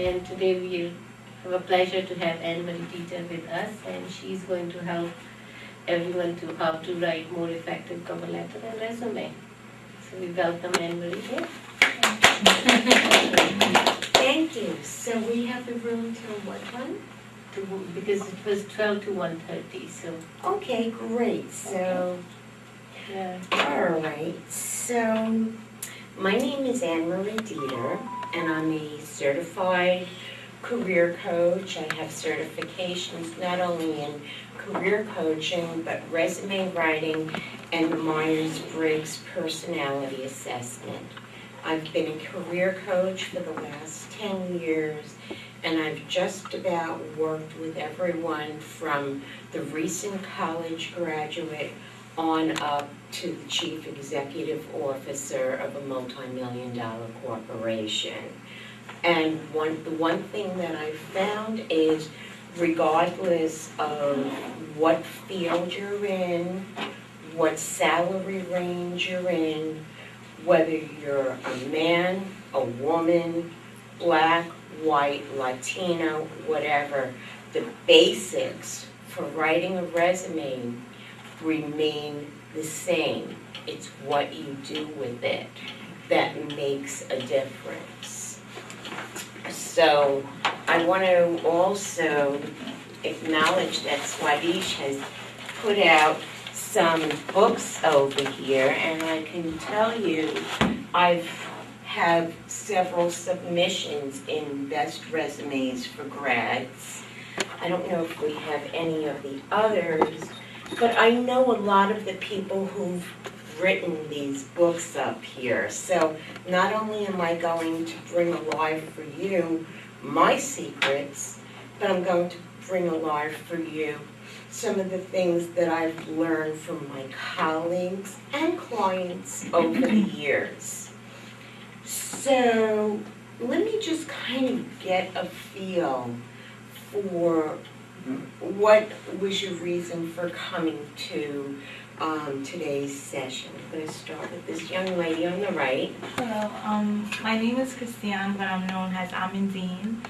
And today we have a pleasure to have Anne-Marie Ditta with us, and she's going to help everyone to how to write more effective cover letter and resume. So we welcome Anne-Marie here. Thank you. So we have the room till what time? Because it was 12 to 1:30, so. Okay, great. So, Yeah. all right. So, my name is Anne-Marie Ditta, and I'm a certified career coach. I have certifications not only in career coaching, but resume writing and the Myers-Briggs personality assessment. I've been a career coach for the last 10 years, and I've just about worked with everyone from the recent college graduate on up to the chief executive officer of a multi-million-dollar corporation. And the one thing that I've found is, regardless of what field you're in, what salary range you're in, whether you're a man, a woman, black, white, Latino, whatever, the basics for writing a resume remain the same. It's what you do with it that makes a difference. So I want to also acknowledge that Swadesh has put out some books over here, and I can tell you I've have several submissions in Best Resumes for Grads. I don't know if we have any of the others, but I know a lot of the people who've written these books up here. So not only am I going to bring alive for you my secrets, but I'm going to bring alive for you some of the things that I've learned from my colleagues and clients over the years. So let me just kind of get a feel for what was your reason for coming to today's session. I'm going to start with this young lady on the right. Hello, my name is Cristian, but I'm known as Amandine.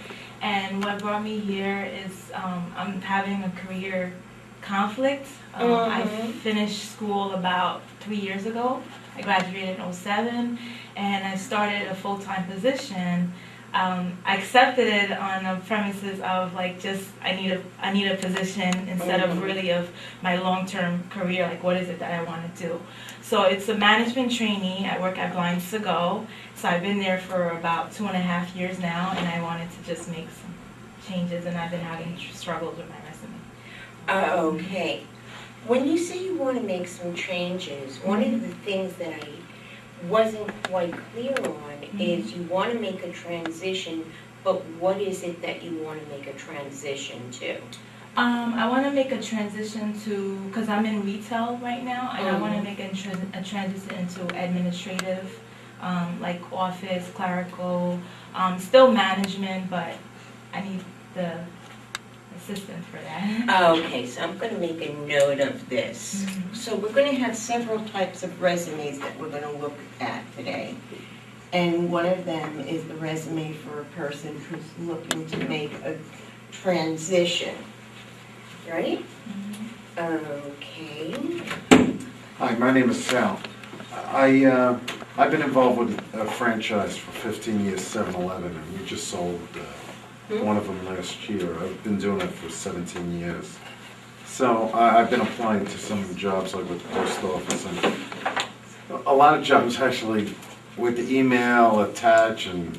And what brought me here is I'm having a career conflict. I finished school about 3 years ago. I graduated in 2007, and I started a full-time position. I accepted it on the premises of like just I need a position instead of really of my long-term career, like what is it that I want to do. So it's a management trainee. I work at Blinds to Go. So I've been there for about 2.5 years now, and I wanted to just make some changes, and I've been having struggles with my resume. Okay. When you say you want to make some changes, one of the things that I wasn't quite clear on is you want to make a transition, but what is it that you want to make a transition to? I want to make a transition to, because I'm in retail right now, and I want to make a transition into administrative, like office, clerical, still management, but I need the assistant for that. Okay, so I'm going to make a note of this. So we're going to have several types of resumes that we're going to look at today. And one of them is the resume for a person who's looking to make a transition. Right? Okay. Hi, my name is Sal. I've been involved with a franchise for 15 years, 7-Eleven, and we just sold one of them last year. I've been doing it for 17 years. So I've been applying to some jobs like with the post office, and a lot of jobs actually with the email attached, and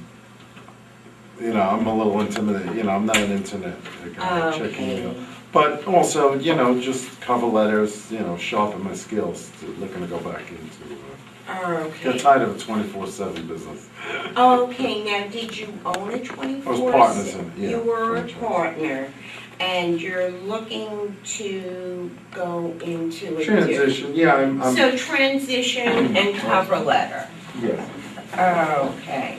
I'm a little intimidated. I'm not an internet guy, checking email. But also, just cover letters, sharpen my skills, looking to go back into get tired of a 24/7 business. Okay, now did you own a 24/7? I was partners in it, yeah. You were a partner, and you're looking to go into a Transition, yeah, I'm So transition and cover letter. yeah. Okay.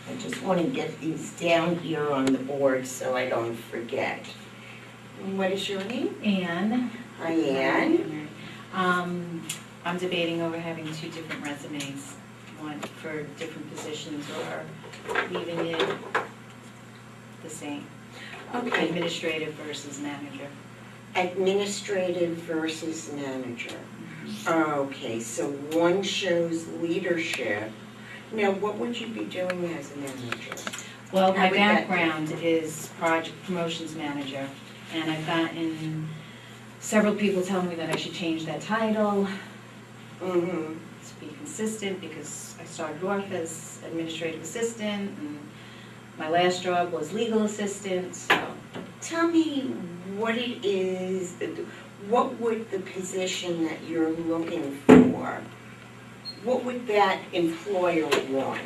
I just want to get these down here on the board so I don't forget. What is your name? Anne. Hi, Anne. I'm debating over having two different resumes. want for different positions, or leaving it the same? Okay, Administrative versus manager. administrative versus manager. Okay, so one shows leadership. Now, what would you be doing as a manager? Well, How my would that be? background is project promotions manager, and I've gotten several people telling me that I should change that title Mm-hmm. to be consistent, because I started off as administrative assistant, and my last job was legal assistant, so. Tell me what it is, what would the position that you're looking for, what would that employer want?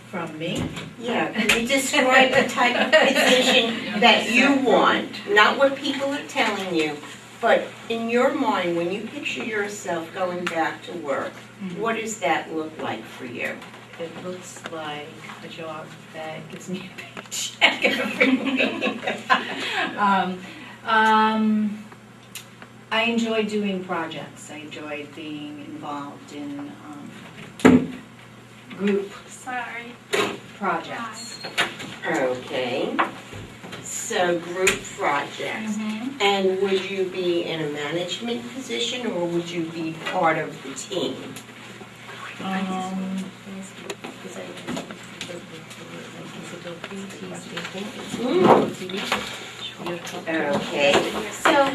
From me? Yeah, can you describe the type of position that you want? Not what people are telling you, but in your mind, when you picture yourself going back to work, what does that look like for you? It looks like a job that gives me a paycheck every week. I enjoy doing projects. I enjoy being involved in group projects. Okay, so group projects. And would you be in a management position or would you be part of the team? Okay, so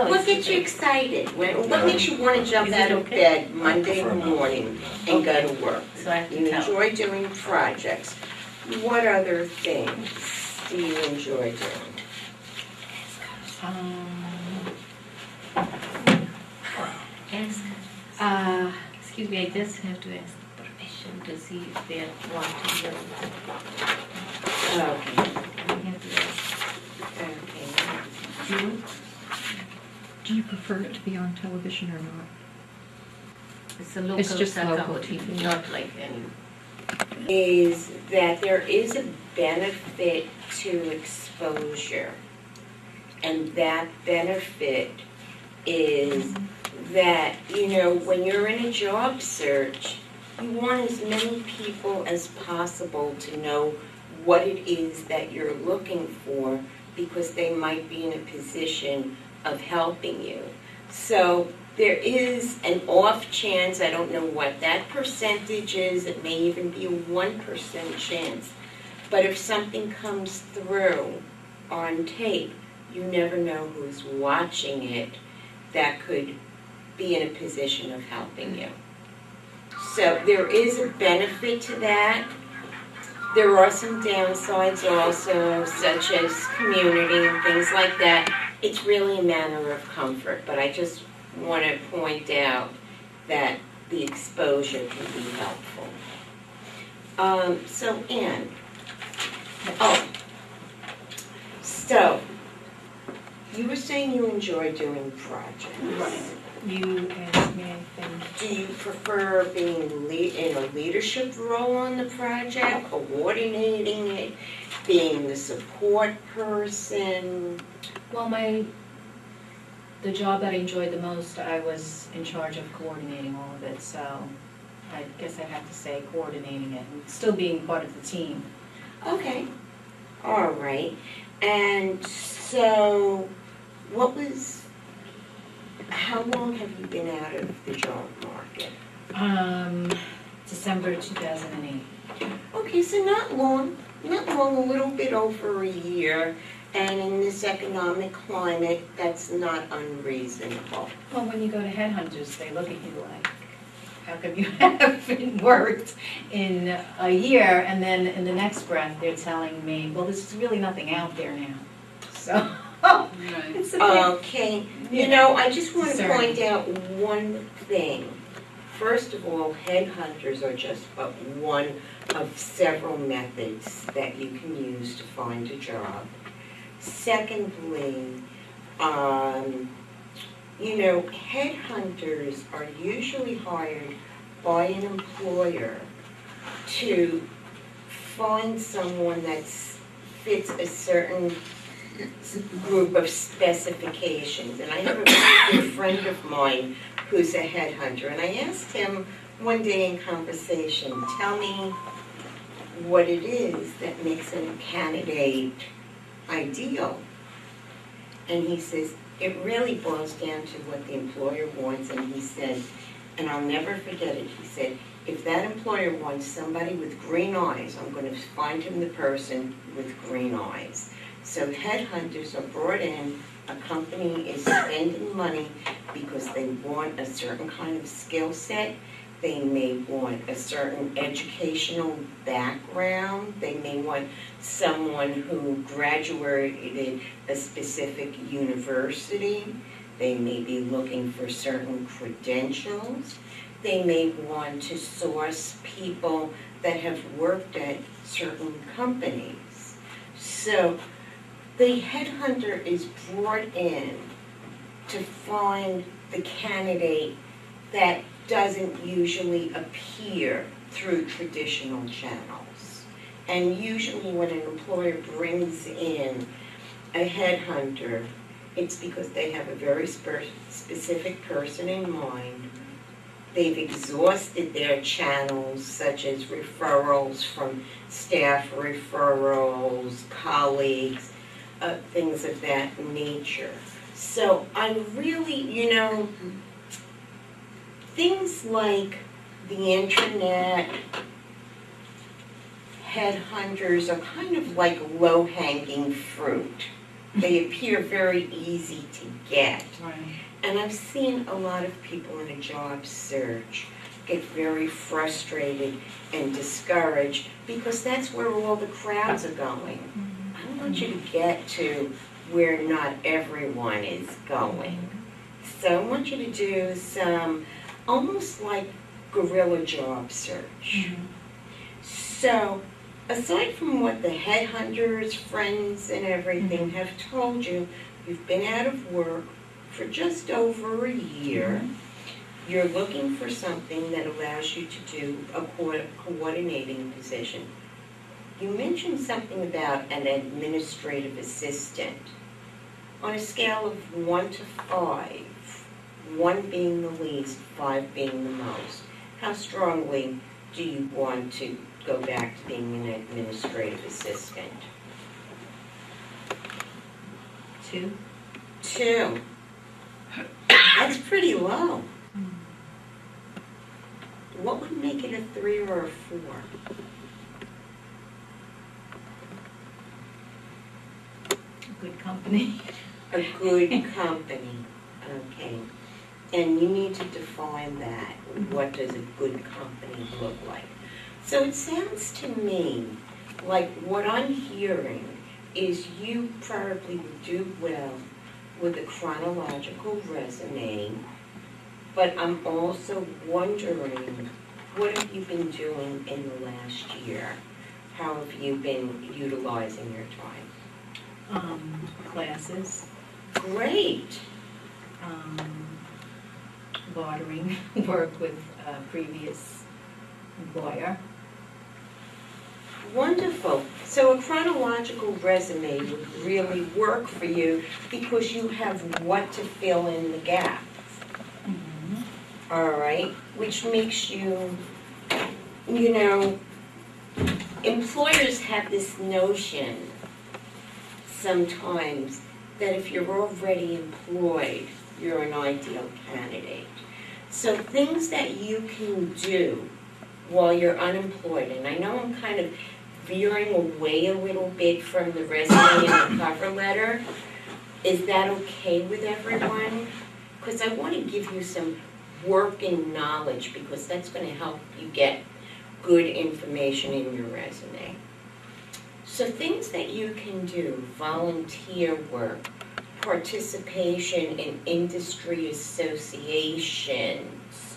what gets you excited? What makes you want to jump Is it out of okay? bed Monday morning and go to work? So I have to You tell. enjoy doing projects. What other things do you enjoy doing? Excuse me, I just have to ask permission to see if they want to hear. Okay, I have to ask. okay. Do you prefer it to be on television or not? It's a local It's just Tuckahoe local TV, TV. not like any. Is that there is a benefit to exposure. And that benefit is that, you know, when you're in a job search, you want as many people as possible to know what it is that you're looking for, because they might be in a position of helping you. So there is an off chance, I don't know what that percentage is, it may even be a 1% chance. But if something comes through on tape, you never know who's watching it that could be in a position of helping you. So there is a benefit to that. There are some downsides also, such as community and things like that. It's really a matter of comfort, but I just want to point out that the exposure can be helpful. So Ann, so you were saying you enjoy doing projects. Right. You asked me, I think. Do you prefer being in a leadership role on the project, coordinating it, being the support person? Well, the job that I enjoyed the most, I was in charge of coordinating all of it, so I guess I'd have to say coordinating it, and still being part of the team. Okay, all right. And so, how long have you been out of the job market? December 2008. Okay, so not long, a little bit over a year. And in this economic climate, that's not unreasonable. Well, when you go to Headhunters, they look at you like, how come you haven't worked in a year? And then in the next breath, they're telling me, well, there's really nothing out there now. So, it's a bit, Okay, you know, I just want to Concerning. point out one thing. First of all, headhunters are just but one of several methods that you can use to find a job. Secondly, you know, headhunters are usually hired by an employer to find someone that fits a certain group of specifications. And I have a very good friend of mine who's a headhunter, and I asked him one day in conversation, tell me what it is that makes a candidate ideal. And he says, it really boils down to what the employer wants, and he said, and I'll never forget it, he said, if that employer wants somebody with green eyes, I'm going to find him the person with green eyes. So headhunters are brought in, a company is spending money because they want a certain kind of skill set. They may want a certain educational background. They may want someone who graduated a specific university. They may be looking for certain credentials. They may want to source people that have worked at certain companies. So the headhunter is brought in to find the candidate that doesn't usually appear through traditional channels. And usually when an employer brings in a headhunter, it's because they have a very specific person in mind. They've exhausted their channels, such as referrals from staff referrals, colleagues, things of that nature. So I really, things like the internet, headhunters are kind of like low-hanging fruit. They appear very easy to get. Right. And I've seen a lot of people in a job search get very frustrated and discouraged because that's where all the crowds are going. I want you to get to where not everyone is going. So I want you to do some almost like guerrilla job search. So aside from what the headhunters, friends, and everything have told you, you've been out of work for just over a year. You're looking for something that allows you to do a coordinating position. You mentioned something about an administrative assistant. On a scale of 1 to 5, 1 being the least, 5 being the most, how strongly do you want to go back to being an administrative assistant? 2. 2. That's pretty low. What would make it a 3 or a 4? Good company. A good company, okay. And you need to define that. What does a good company look like? So it sounds to me like what I'm hearing is you probably would do well with a chronological resume, but I'm also wondering, what have you been doing in the last year? How have you been utilizing your time? Classes, Great. bartering, work with a previous employer. Wonderful. So a chronological resume would really work for you because you have what to fill in the gaps. All right, which makes you, employers have this notion sometimes that if you're already employed, you're an ideal candidate. So things that you can do while you're unemployed, and I know I'm kind of veering away a little bit from the resume and the cover letter. Is that okay with everyone? Because I want to give you some working knowledge because that's going to help you get good information in your resume. So things that you can do: volunteer work, participation in industry associations,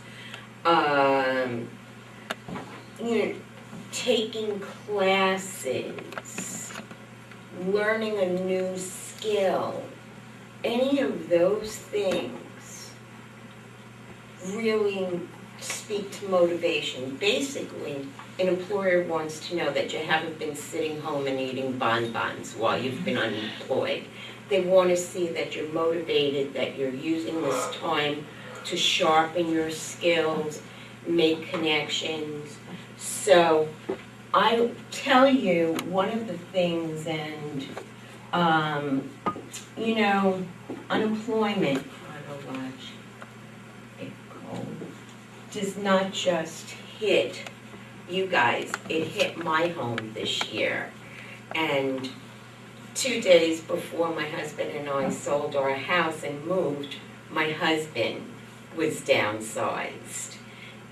taking classes, learning a new skill. Any of those things really speak to motivation. Basically, an employer wants to know that you haven't been sitting home and eating bonbons while you've been unemployed. They want to see that you're motivated, that you're using this time to sharpen your skills, make connections. So I tell you, one of the things, and you know, unemployment, does not just hit you guys, it hit my home this year. And 2 days before my husband and I sold our house and moved, my husband was downsized.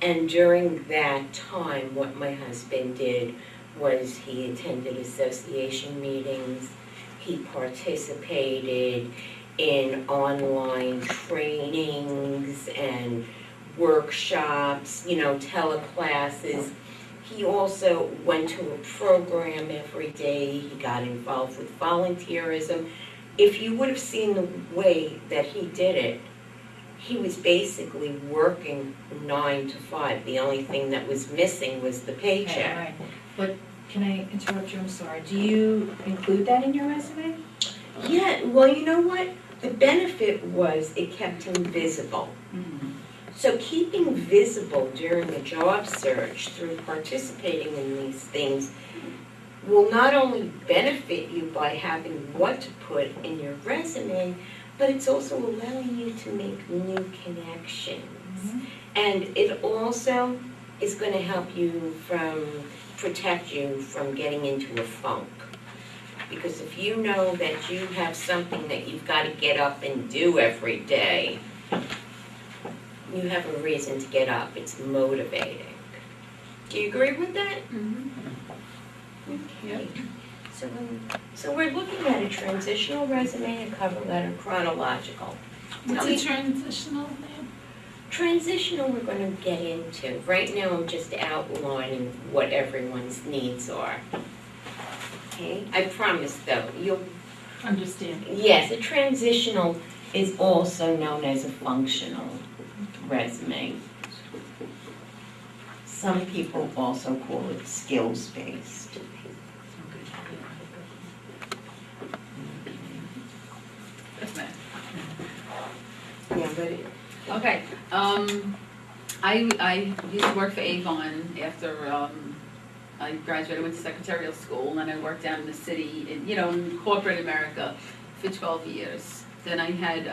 And during that time, what my husband did was he attended association meetings, he participated in online trainings and workshops, you know, teleclasses. He also went to a program every day. He got involved with volunteerism. If you would have seen the way that he did it, he was basically working 9 to 5. The only thing that was missing was the Okay, paycheck. all right. But can I interrupt you? I'm sorry. Do you include that in your resume? Yeah, well, you know what? The benefit was it kept him visible. So keeping visible during a job search through participating in these things will not only benefit you by having what to put in your resume, but it's also allowing you to make new connections. And it also is going to help you protect you from getting into a funk. Because if you know that you have something that you've got to get up and do every day, you have a reason to get up. It's motivating. Do you agree with that? Okay. So we're looking at a transitional resume, a cover letter, chronological. What's a transitional name? Transitional we're going to get into. Right now I'm just outlining what everyone's needs are. Okay? I promise though, you'll Understand. yes, a transitional is also known as a functional resume. Some people also call it skills-based. Yeah, but it, Okay, I used to work for Avon after, I graduated, went to secretarial school, and I worked down in the city, in corporate America for 12 years. Then I had,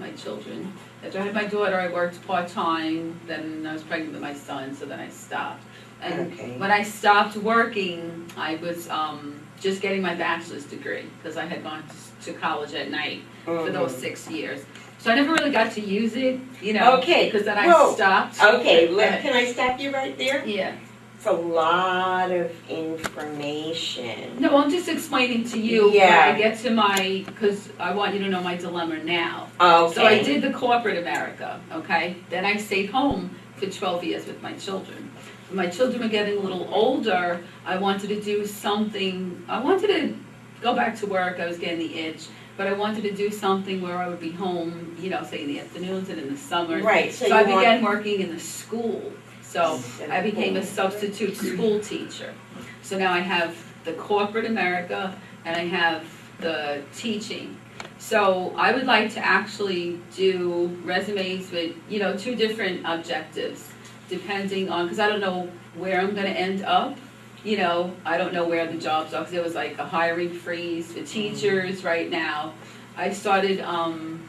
my children. After I had my daughter, I worked part-time, then I was pregnant with my son, so then I stopped. And okay. when I stopped working, I was, just getting my bachelor's degree, because I had gone to college at night for those 6 years. So I never really got to use it, Okay, because then I whoa. stopped. Okay, can I stop you right there? Yeah. It's a lot of information. No, I'm just explaining to you when Yeah. I get to my, because I want you to know my dilemma now. Okay. So I did the corporate America, okay? Then I stayed home for 12 years with my children. When my children were getting a little older, I wanted to do something, I wanted to go back to work, I was getting the itch, but I wanted to do something where I would be home, say in the afternoons and in the summers. Right, So I began working in the school. So I became a substitute school teacher. So now I have the corporate America and I have the teaching. So I would like to actually do resumes with, 2 different objectives, depending on, because I don't know where I'm gonna end up. I don't know where the jobs are, because there was like a hiring freeze for teachers right now. I started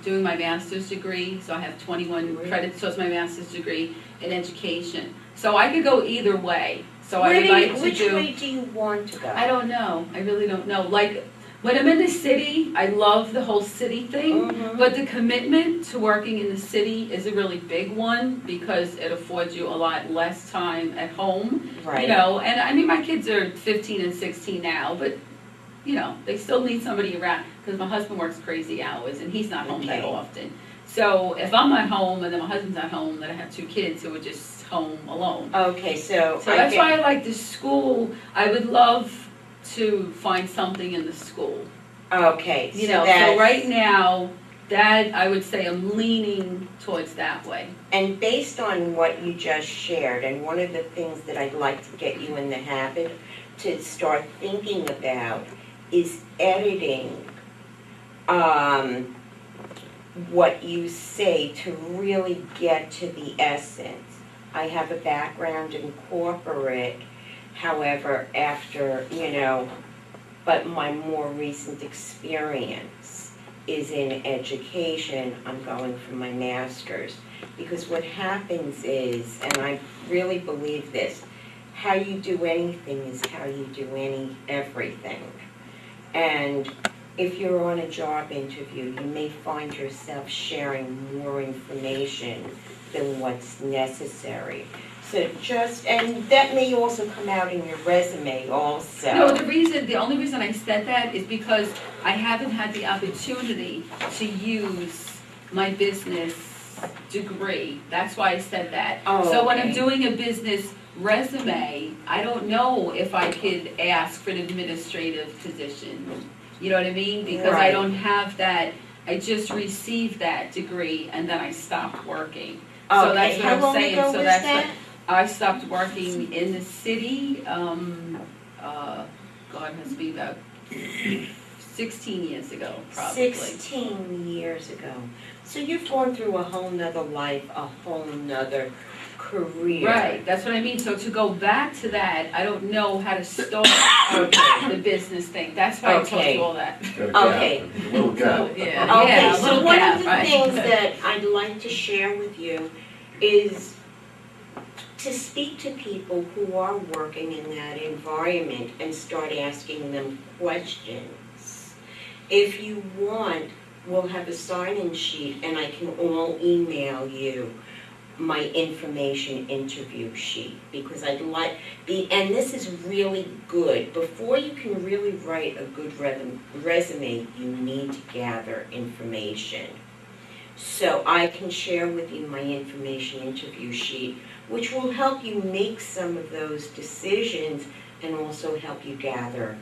doing my master's degree, so I have 21 credits towards my master's degree in education. So I could go either way. So I would like to Which do. way do you want to go? I don't know. I really don't know. Like when I'm in the city, I love the whole city thing. Mhm. But the commitment to working in the city is a really big one because it affords you a lot less time at home. Right. And I mean my kids are 15 and 16 now, but they still need somebody around because my husband works crazy hours and he's not home that Okay. often. So if I'm at home and then my husband's at home, then I have 2 kids who are just home alone. Okay, so That's why I like the school. I would love to find something in the school. Okay, So right now, that, I would say I'm leaning towards that way. And based on what you just shared, and one of the things that I'd like to get you in the habit to start thinking about is editing what you say to really get to the essence. I have a background in corporate, however, after, but my more recent experience is in education. I'm going for my master's. Because what happens is, and I really believe this, how you do anything is how you do everything. And if you're on a job interview, you may find yourself sharing more information than what's necessary. So and that may also come out in your resume also. No, the only reason I said that is because I haven't had the opportunity to use my business degree. That's why I said that. Oh, so when okay. I'm doing a business resume, I don't know if I could ask for an administrative position. You know what I mean? Because I Right. don't have that. I just received that degrey and then I stopped working. Okay, So that's what how I'm long saying. ago So was that's that? I stopped working in the city, God, it has to be about 16 years ago, probably. 16 years ago. So you've gone through a whole nother life, a whole nother career. Right, that's what I mean. So to go back to that, I don't know how to start the business thing. That's why I told Okay. you all that. Got a gap, Okay. a little gap. So, yeah, Okay, yeah, a so little one gap, of the right. things that I'd like to share with you is to speak to people who are working in that environment and start asking them questions. If you want, we'll have a sign-in sheet and I can all email you my information interview sheet because I'd like and this is really good. Before you can really write a good resume, you need to gather information. So I can share with you my information interview sheet, which will help you make some of those decisions and also help you gather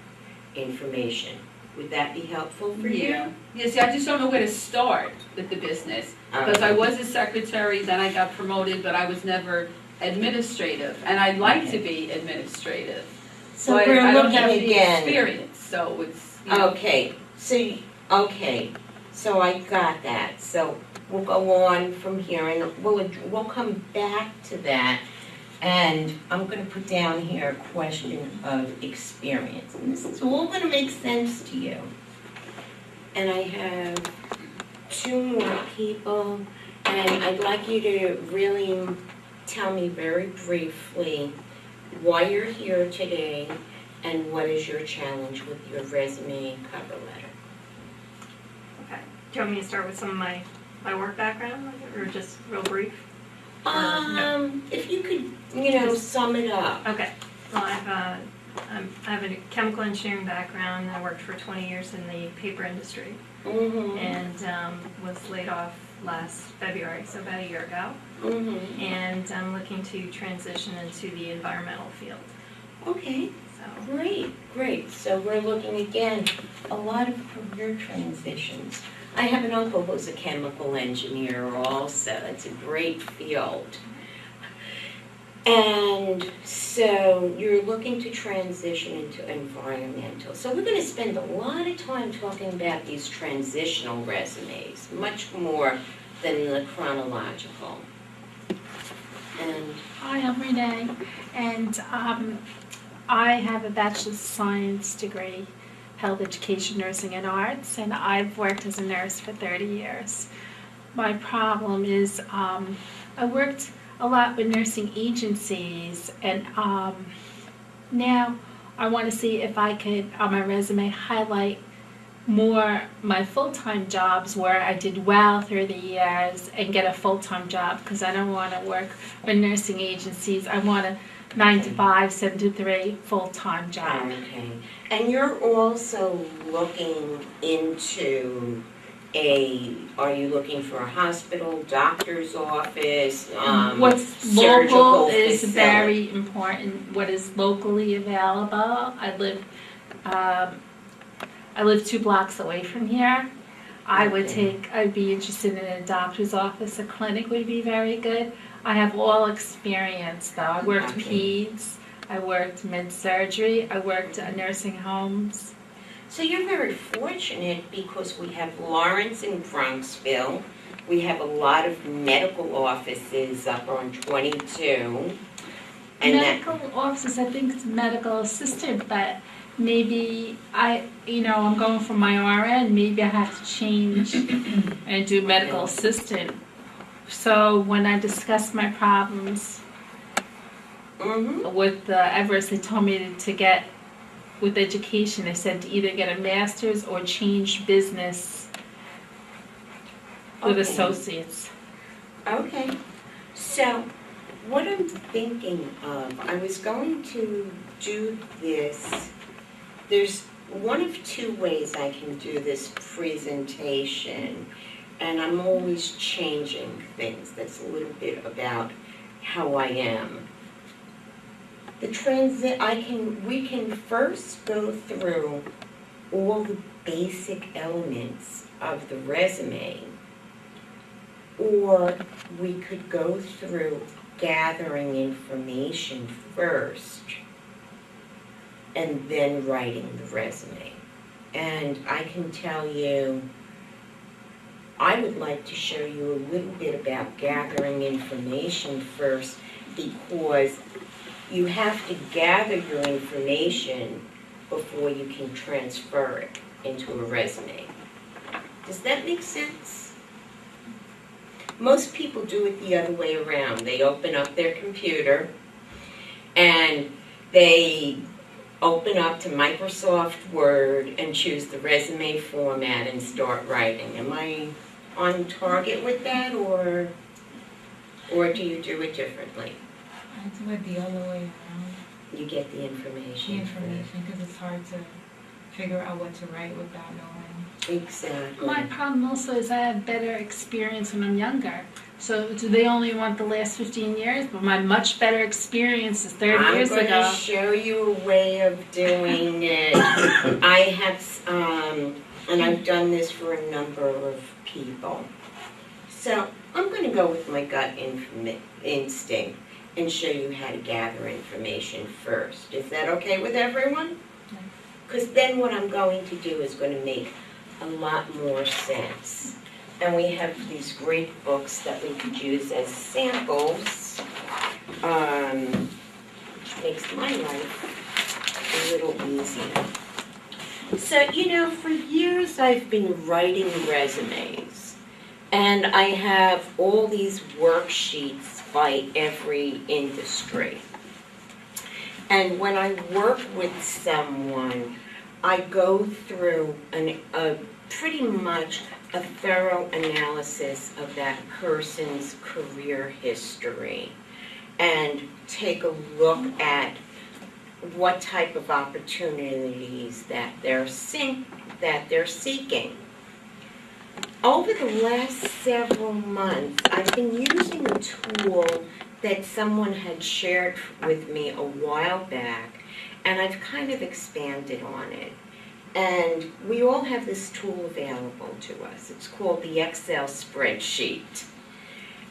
information. Would that be helpful for you? Yeah. Yeah, see, I just don't know where to start with the business. Because I was a secretary, then I got promoted, but I was never administrative. And I'd like to be administrative. So but we're I don't looking have the again. experience, so it's, Okay, so I got that. So we'll go on from here and we'll come back to that. And I'm going to put down here a question of experience. And this is all going to make sense to you. And I have 2 more people. And I'd like you to really tell me very briefly why you're here today and what is your challenge with your resume and cover letter. Okay. Do you want me to start with some of my work background, or just real brief? If you could, sum it up. Okay. Well, I have a chemical engineering background. I worked for 20 years in the paper industry Mm-hmm. and was laid off last February, so about a year ago. Mm-hmm. And I'm looking to transition into the environmental field. Okay, So, great. So we're looking again, a lot of career transitions. I have an uncle who's a chemical engineer also. It's a great field. And so you're looking to transition into environmental. So we're going to spend a lot of time talking about these transitional resumes, much more than the chronological. And Hi, I'm Renee, and I have a Bachelor's of Science degree, Health Education, Nursing, and Arts, and I've worked as a nurse for 30 years. My problem is I worked a lot with nursing agencies, and now I want to see if I could, on my resume, highlight more my full-time jobs where I did well through the years and get a full-time job, because I don't want to work with nursing agencies. I want a 9 to 5, 7 to 3 full-time job. okay. And you're also looking into are you looking for a hospital, doctor's office, What's surgical local is facility? very important. What is locally available. I live 2 blocks away from here. I'd be interested in a doctor's office. A clinic would be very good. I have all experience though. I worked peds, I worked mid-surgery, I worked at nursing homes. So you're very fortunate because we have Lawrence in Bronxville. We have a lot of medical offices up on 22. And Medical offices, I think it's medical assistant, but maybe I'm going for my RN, maybe I have to change and do medical assistant. So when I discussed my problems with the Everest, they told me to get, with education, they said to either get a master's or change business with associates. Okay, so what I'm thinking of, I was going to do this, there's one of two ways I can do this presentation, and I'm always changing things. That's a little bit about how I am. We can first go through all the basic elements of the resume, or we could go through gathering information first and then writing the resume. And I can tell you, I would like to show you a little bit about gathering information first, because you have to gather your information before you can transfer it into a resume. Does that make sense? Most people do it the other way around. They open up their computer and they open up to Microsoft Word and choose the resume format and start writing. Am I on target with that, or do you do it differently? I do it the other way around. You get the information. Because it's hard to figure out what to write without knowing. Exactly. My problem also is I have better experience when I'm younger. So do they only want the last 15 years? But my much better experience is 30 years ago. I'm going to show you a way of doing it. I have, and I've done this for a number of people. So I'm going to go with my gut instinct and show you how to gather information first. Is that okay with everyone? Because then what I'm going to do is going to make a lot more sense. And we have these great books that we could use as samples, which makes my life a little easier. So, for years I've been writing resumes, and I have all these worksheets by every industry. And when I work with someone, I go through pretty much a thorough analysis of that person's career history and take a look at what type of opportunities that they're seeking. Over the last several months, I've been using a tool that someone had shared with me a while back, and I've kind of expanded on it. And we all have this tool available to us. It's called the Excel spreadsheet.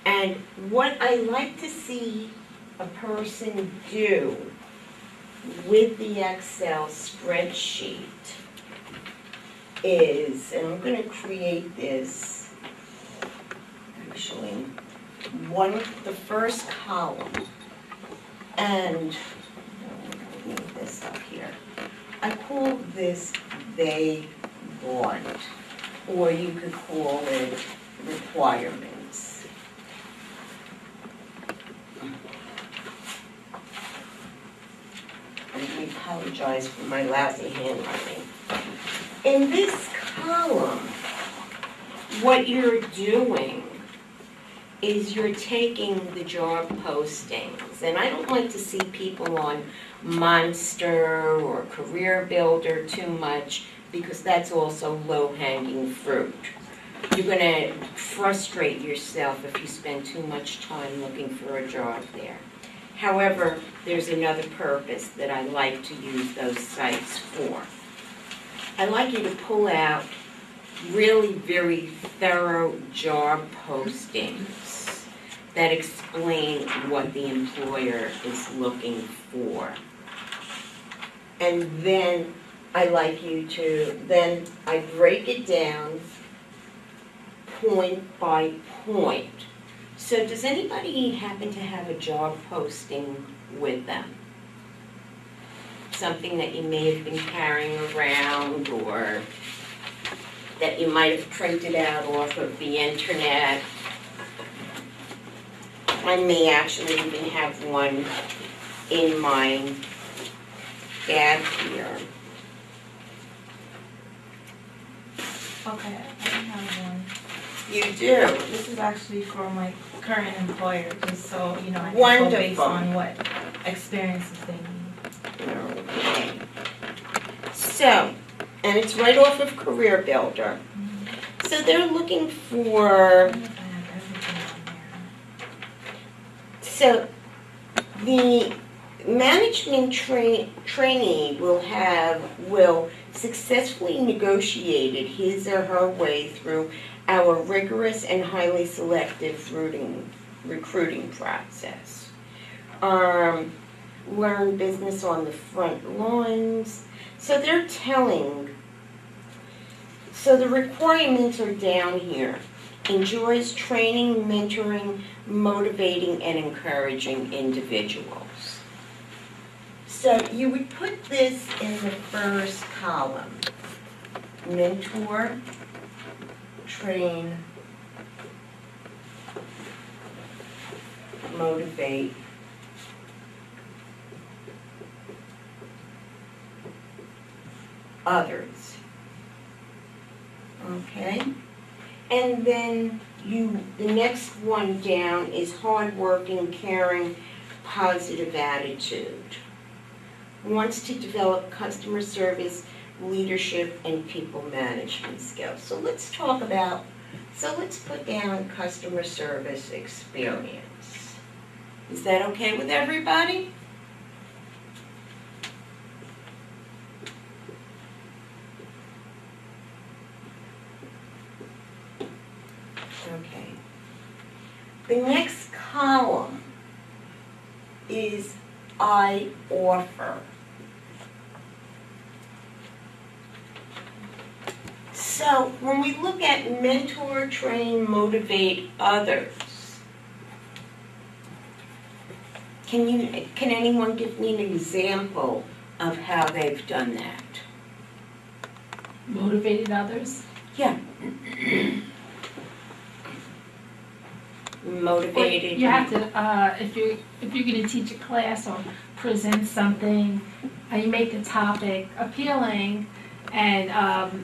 And what I like to see a person do with the Excel spreadsheet is, and I'm going to create this, actually, the first column, and I'll move this up here. I call this they want, or you could call it requirements. And I apologize for my lousy handwriting. In this column, what you're doing is you're taking the job postings, and I don't like to see people on Monster or Career Builder too much, because that's also low-hanging fruit. You're going to frustrate yourself if you spend too much time looking for a job there. However, there's another purpose that I like to use those sites for. I like you to pull out really very thorough job postings that explain what the employer is looking for. And then I like you to, then I break it down point by point. So does anybody happen to have a job posting with them? Something that you may have been carrying around or that you might have printed out off of the internet? I may actually even have one in my bag here. Okay, I have one. You do? This is actually for my current employer, just so, you know, I can go based Wonderful. on what experiences they need. Okay. So, and it's right off of Career Builder. So they're looking I for, don't know if I have everything so on there. the management trainee will successfully negotiated his or her way through our rigorous and highly selective recruiting process. Learn business on the front lines. So they're telling, so the requirements are down here. Enjoys training, mentoring, motivating, and encouraging individuals. So you would put this in the first column. Mentor, train, motivate, others. Okay? And then the next one down is hardworking, caring, positive attitude. Wants to develop customer service, leadership, and people management skills. So let's talk about, let's put down customer service experience. Is that okay with everybody? Okay. The next column is I offer. So when we look at mentor, train, motivate others, can anyone give me an example of how they've done that? Motivated others? Yeah. Motivated. You have to, if you're going to teach a class or present something, you make the topic appealing, and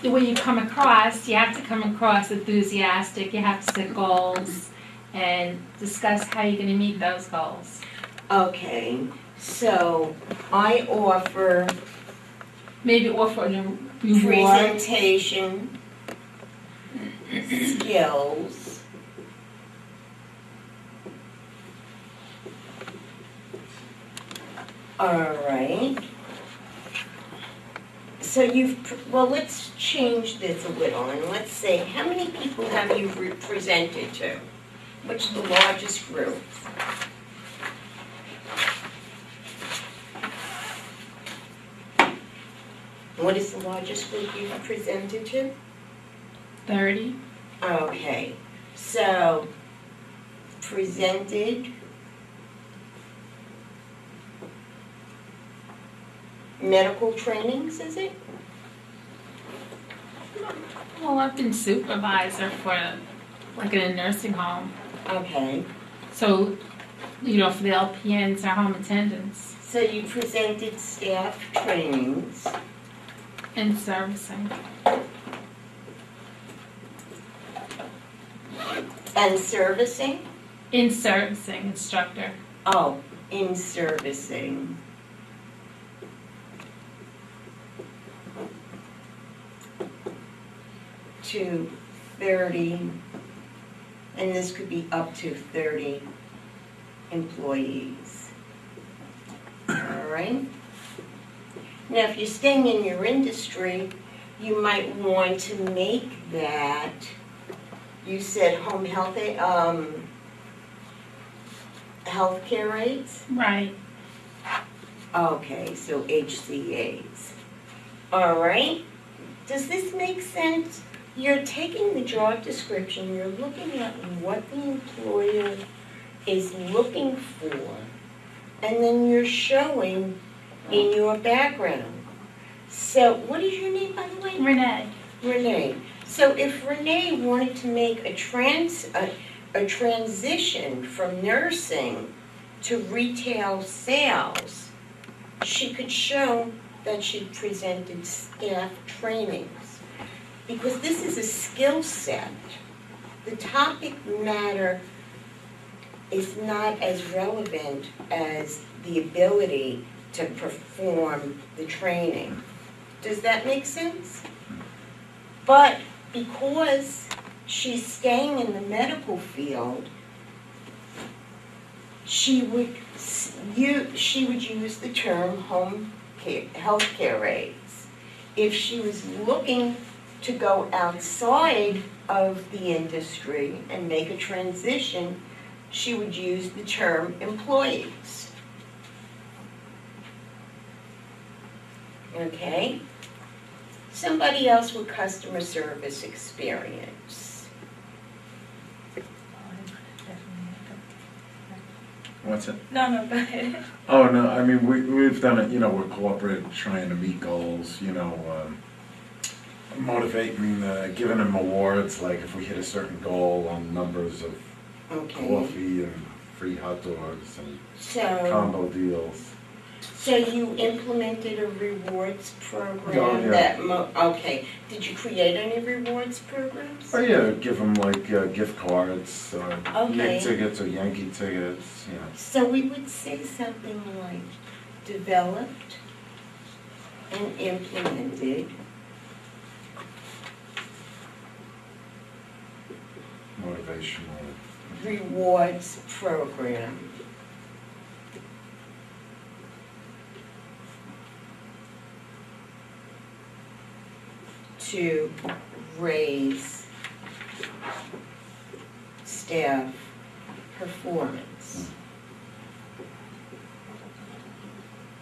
the way you come across, you have to come across enthusiastic. You have to set goals and discuss how you're going to meet those goals. Okay, so I offer Maybe offer a reward. presentation skills. All right. So let's change this a little and let's say, how many people have you presented to? What's the largest group? What is the largest group you've presented to? 30. Okay, so presented medical trainings, is it? Well, I've been supervisor for, like, in a nursing home. Okay, So, you know, for the LPNs or home attendants so you presented staff trainings. and servicing. And servicing? In servicing instructor. Oh, in servicing. To 30, and this could be up to 30 employees. All right? Now, if you're staying in your industry, you might want to make that, you said home health, healthcare aides? Right. Okay, so HCAs. All right. Does this make sense? You're taking the job description, you're looking at what the employer is looking for, and then you're showing in your background. So, what is your name, by the way? Renee. Renee. So if Renee wanted to make a transition from nursing to retail sales, she could show that she presented staff trainings. Because this is a skill set. The topic matter is not as relevant as the ability to perform the training. Does that make sense? But because she's staying in the medical field, she would use the term home care, healthcare aides. If she was looking to go outside of the industry and make a transition, she would use the term employees. Okay? Somebody else with customer service experience. What's it? No, go ahead. Oh, no, I mean, we've done it, with corporate, trying to meet goals, motivating, giving them awards, like if we hit a certain goal on numbers of coffee and free hot dogs and combo deals. So you implemented a rewards program Oh, yeah. okay. Did you create any rewards programs? Oh, yeah, give them like gift cards, Okay. Knicks tickets or Yankee tickets, So we would say something like developed and implemented motivational. rewards program. To raise staff performance.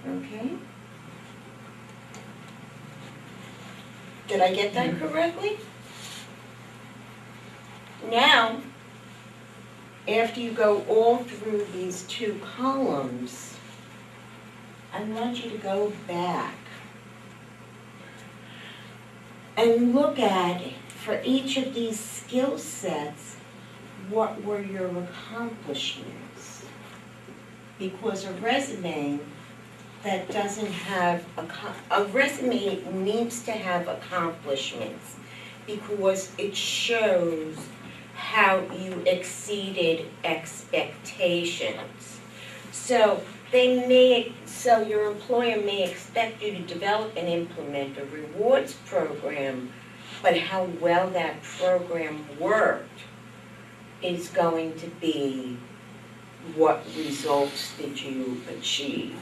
Okay? Did I get that correctly? Now, after you go all through these two columns, I want you to go back and look at, for each of these skill sets, what were your accomplishments? Because a resume that doesn't have, a resume needs to have accomplishments because it shows how you exceeded expectations. So your employer may expect you to develop and implement a rewards program, but how well that program worked is going to be what results did you achieve.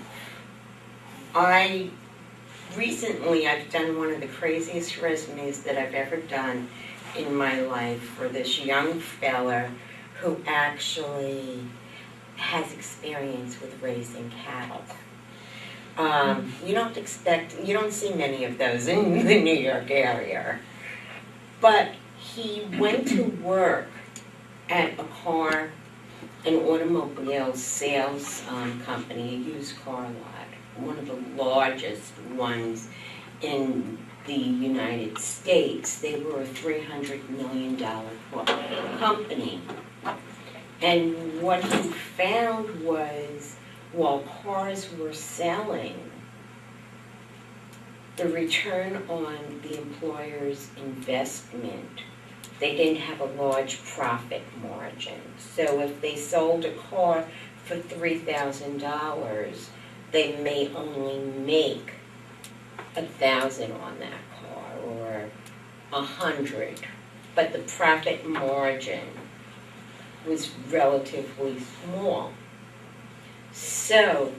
Recently I've done one of the craziest resumes that I've ever done in my life for this young fella who actually has experience with raising cattle. You don't see many of those in the New York area. But he went to work at an automobile sales company, a used car lot, one of the largest ones in the United States. They were a $300 million company. And what he found was, while cars were selling, the return on the employer's investment, they didn't have a large profit margin. So if they sold a car for $3,000, they may only make $1,000 on that car or $100, but the profit margin was relatively small. So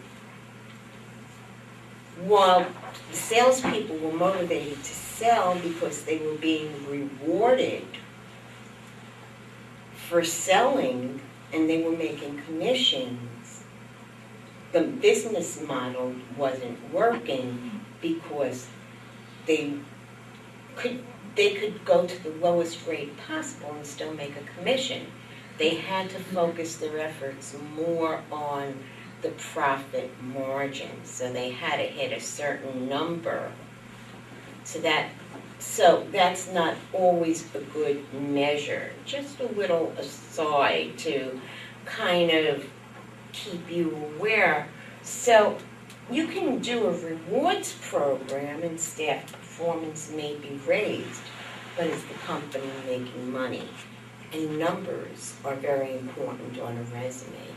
while the salespeople were motivated to sell because they were being rewarded for selling and they were making commissions, the business model wasn't working because they could go to the lowest rate possible and still make a commission. They had to focus their efforts more on the profit margin, so they had to hit a certain number. So that's not always a good measure. Just a little aside to kind of keep you aware. So you can do a rewards program and staff performance may be raised, but it's the company making money. And numbers are very important on a resume.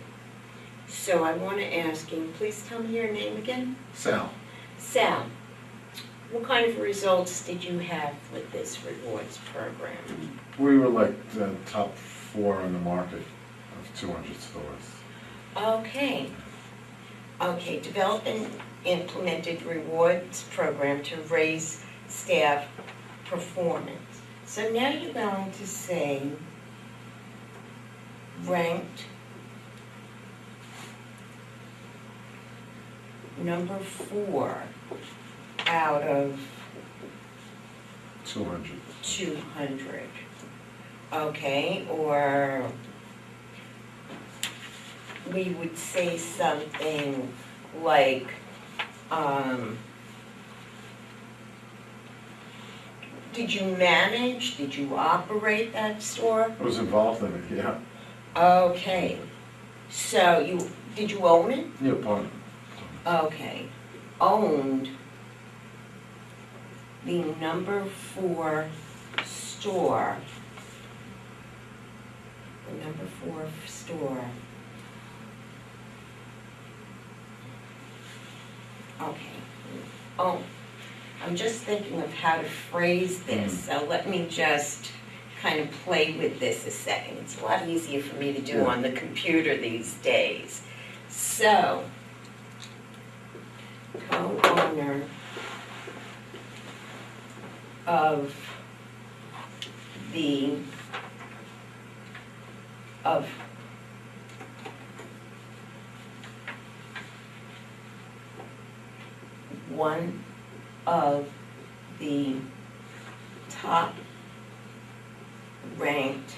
So I want to ask you, please tell me your name again. Sal, Sal, what kind of results did you have with this rewards program? we were like the top 4 on the market of 200 stores. Okay. Okay, developed and implemented rewards program to raise staff performance. So now you're going to say ranked number 4 out of 200. 200. Okay, or we would say something like, did you manage, did you operate that store? I was involved in it, yeah. Okay, so did you own it? Yeah, partner. Okay, owned the number 4 store, the number 4 store. Okay, oh, I'm just thinking of how to phrase this, so let me just kind of play with this a second. It's a lot easier for me to do on the computer these days. So, co-owner of one of the top ranked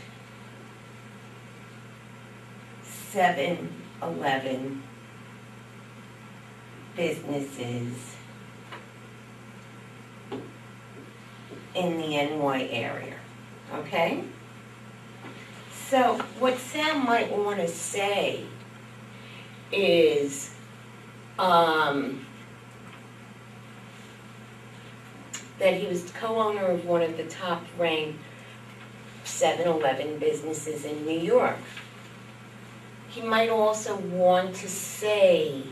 7-Eleven businesses in the NY area, okay? So what Sam might want to say is that he was co-owner of one of the top-ranked 7-Eleven businesses in New York. He might also want to say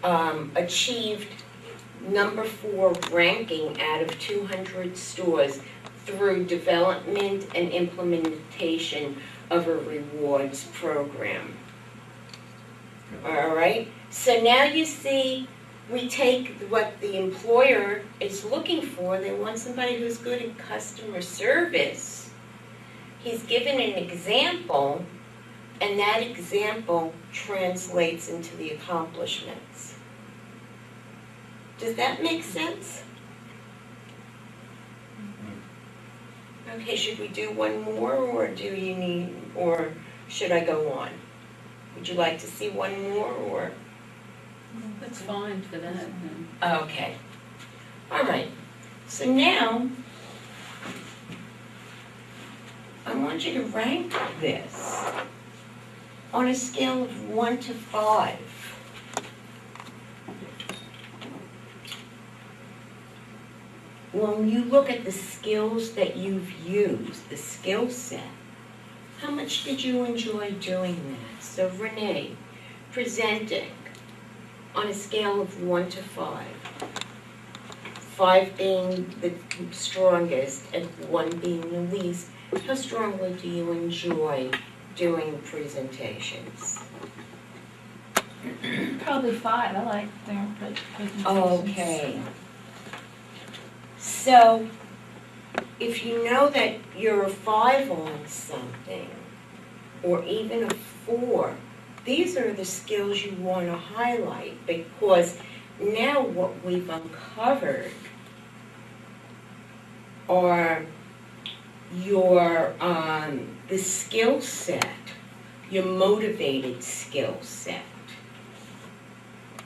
achieved number 4 ranking out of 200 stores through development and implementation of a rewards program. All right, so now you see we take what the employer is looking for. They want somebody who's good in customer service. He's given an example, and that example translates into the accomplishments. Does that make sense? Okay, should we do one more, or or should I go on? Would you like to see one more, or? That's fine for that. Okay. All right. So now, I want you to rank this on a scale of 1 to 5. When you look at the skills that you've used, the skill set, how much did you enjoy doing that? So Renee, presenting on a scale of 1 to 5. 5 being the strongest and 1 being the least. How strongly do you enjoy doing presentations? Probably 5. I like their presentations. Okay. So, if you know that you're a 5 on something, or even a 4, these are the skills you want to highlight, because now what we've uncovered are your, the skill set, your motivated skill set.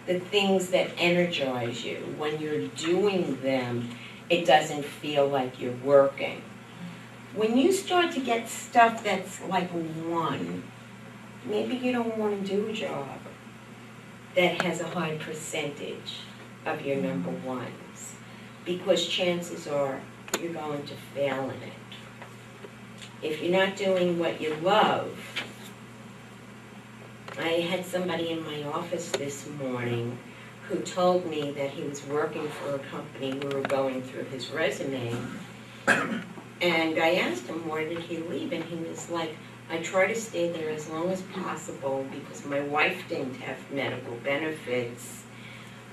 The things that energize you. When you're doing them, it doesn't feel like you're working. When you start to get stuff that's like 1, maybe you don't want to do a job that has a high percentage of your number 1s, because chances are you're going to fail in it. If you're not doing what you love, I had somebody in my office this morning who told me that he was working for a company. We were going through his resume, and I asked him, why did he leave? And he was like, I try to stay there as long as possible because my wife didn't have medical benefits,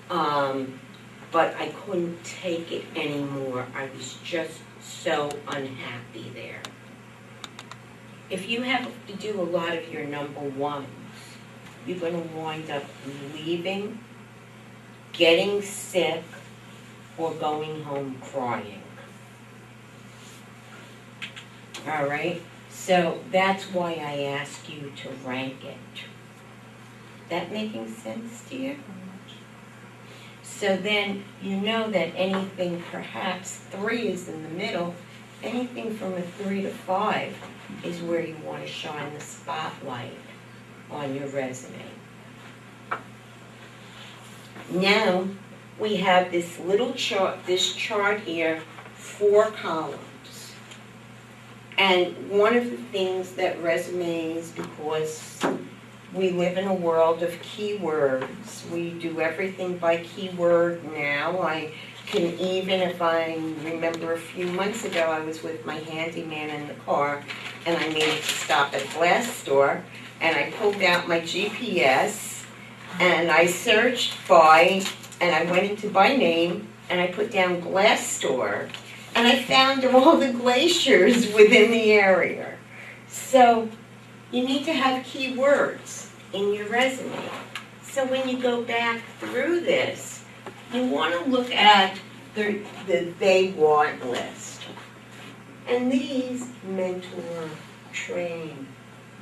but I couldn't take it anymore. I was just so unhappy there. If you have to do a lot of your number 1s, you're going to wind up leaving, getting sick, or going home crying. All right? So that's why I ask you to rank it. That making sense to you? So then you know that anything, perhaps 3 is in the middle, anything from a 3 to 5 is where you want to shine the spotlight on your resume. Now we have this little chart, this chart here, 4 columns. And one of the things that resumes, because we live in a world of keywords, we do everything by keyword now. I can even, if I remember a few months ago, I was with my handyman in the car, and I needed to stop at a glass store, and I pulled out my GPS, and I searched by, and I went into by name, and I put down glass store, and I found all the glaciers within the area. So you need to have keywords in your resume. So when you go back through this, you want to look at the they want list. And these mentor, train,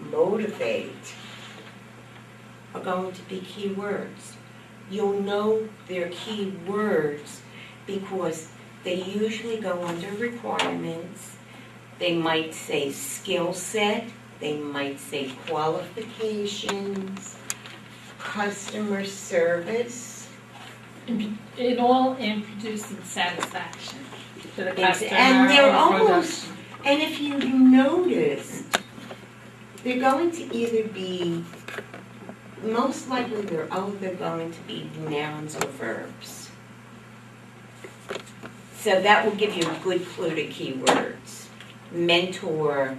motivate are going to be keywords. You'll know they're keywords because they usually go under requirements. They might say skill set, they might say qualifications, customer service. It all in producing satisfaction to the customer. And they're or almost, production. and if you noticed, they're going to either be, most likely they're either going to be nouns or verbs. So that will give you a good clue to keywords. Mentor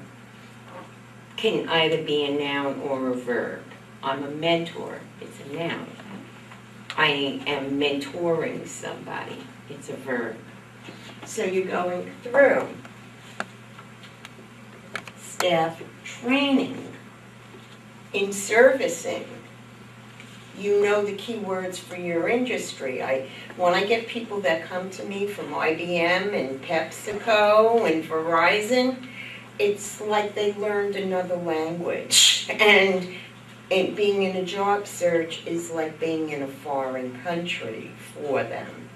can either be a noun or a verb. I'm a mentor, it's a noun. I am mentoring somebody, it's a verb. So you're going through staff training, in servicing. You know the keywords for your industry. When I get people that come to me from IBM and PepsiCo and Verizon, it's like they learned another language. And being in a job search is like being in a foreign country for them.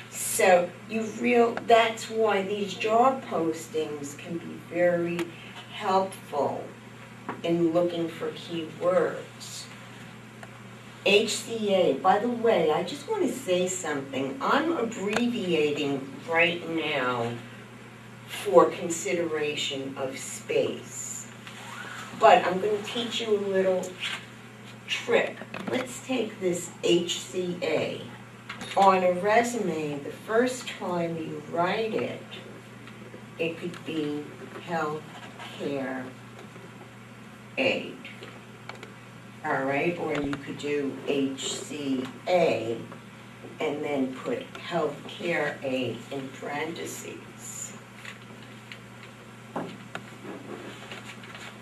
So that's why these job postings can be very helpful in looking for keywords. HCA, by the way, I just want to say something. I'm abbreviating right now for consideration of space. But I'm going to teach you a little trick. Let's take this HCA. On a resume, the first time you write it, it could be health care aid. all right? Or you could do HCA and then put healthcare aid in parentheses.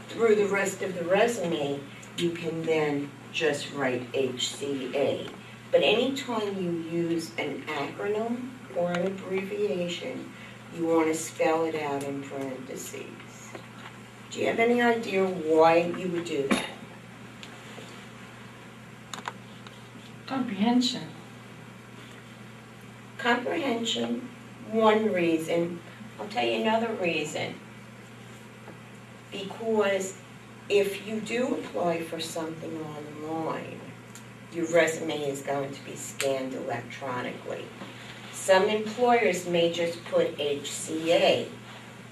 Through the rest of the resume, you can then just write HCA. But anytime you use an acronym or an abbreviation, you want to spell it out in parentheses. Do you have any idea why you would do that? Comprehension. Comprehension, one reason. I'll tell you another reason. Because if you do apply for something online, your resume is going to be scanned electronically. Some employers may just put HCA,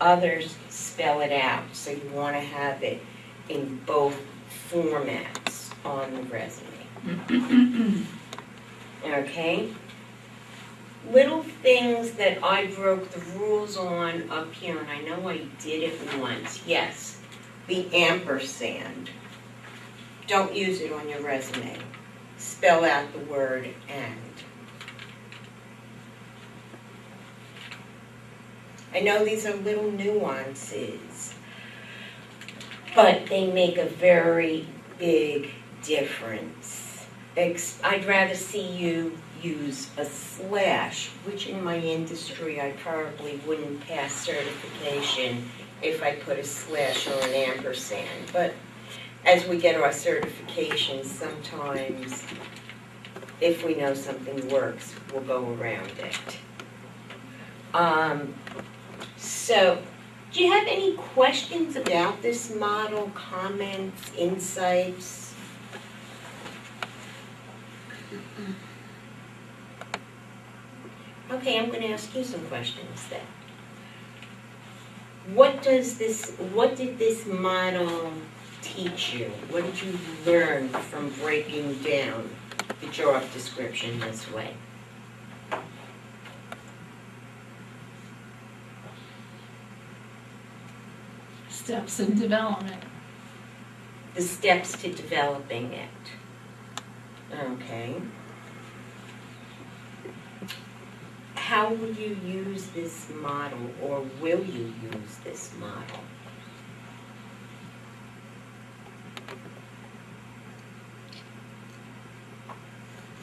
others spell it out, so you want to have it in both formats on the resume. Okay? Little things that I broke the rules on up here, and I know I did it once. Yes, the ampersand. Don't use it on your resume. Spell out the word and. I know these are little nuances, but they make a very big difference. I'd rather see you use a slash, which in my industry I probably wouldn't pass certification if I put a slash or an ampersand. But as we get our certifications, sometimes if we know something works, we'll go around it. So, do you have any questions about this model, comments, insights? Okay, I'm going to ask you some questions then. What did this model teach you? What did you learn from breaking down the job description this way? Steps in development. The steps to developing it. Okay. How will you use this model, or will you use this model?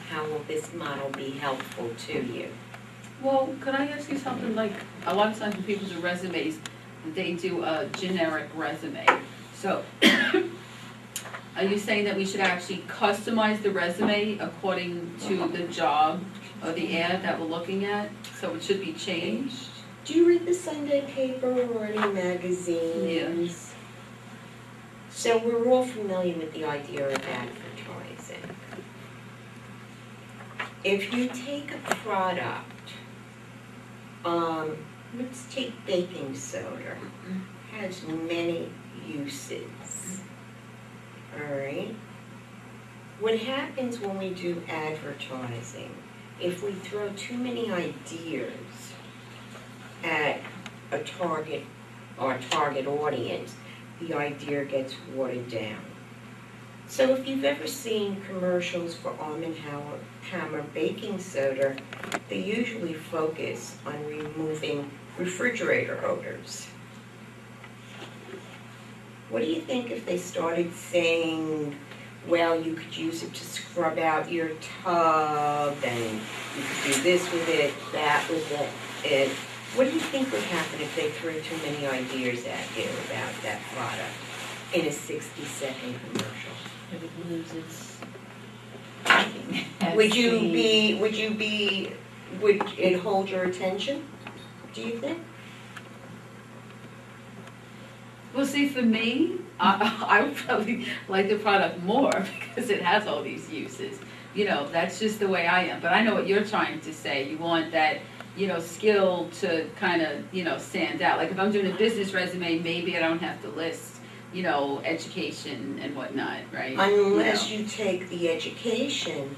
How will this model be helpful to you? Well, could I ask you something, like, a lot of times when people do resumes, they do a generic resume. So, are you saying that we should actually customize the resume according to the job or the ad that we're looking at? So it should be changed? Do you read the Sunday paper or any magazines? Yeah. So we're all familiar with the idea of advertising. If you take a product, let's take baking soda. It has many uses. All right? What happens when we do advertising, if we throw too many ideas at our target audience, the idea gets watered down. So if you've ever seen commercials for Arm & Hammer baking soda, they usually focus on removing refrigerator odors. What do you think if they started saying, well, you could use it to scrub out your tub, and you could do this with it, that with it, and what do you think would happen if they threw too many ideas at you about that product in a 60-second commercial? It would lose its. Would it hold your attention, do you think? Well, see, for me, I would probably like the product more because it has all these uses. You know, that's just the way I am. But I know what you're trying to say. You want that, you know, skill to kind of, you know, stand out. Like if I'm doing a business resume, maybe I don't have to list, you know, education and whatnot, right? Unless you take the education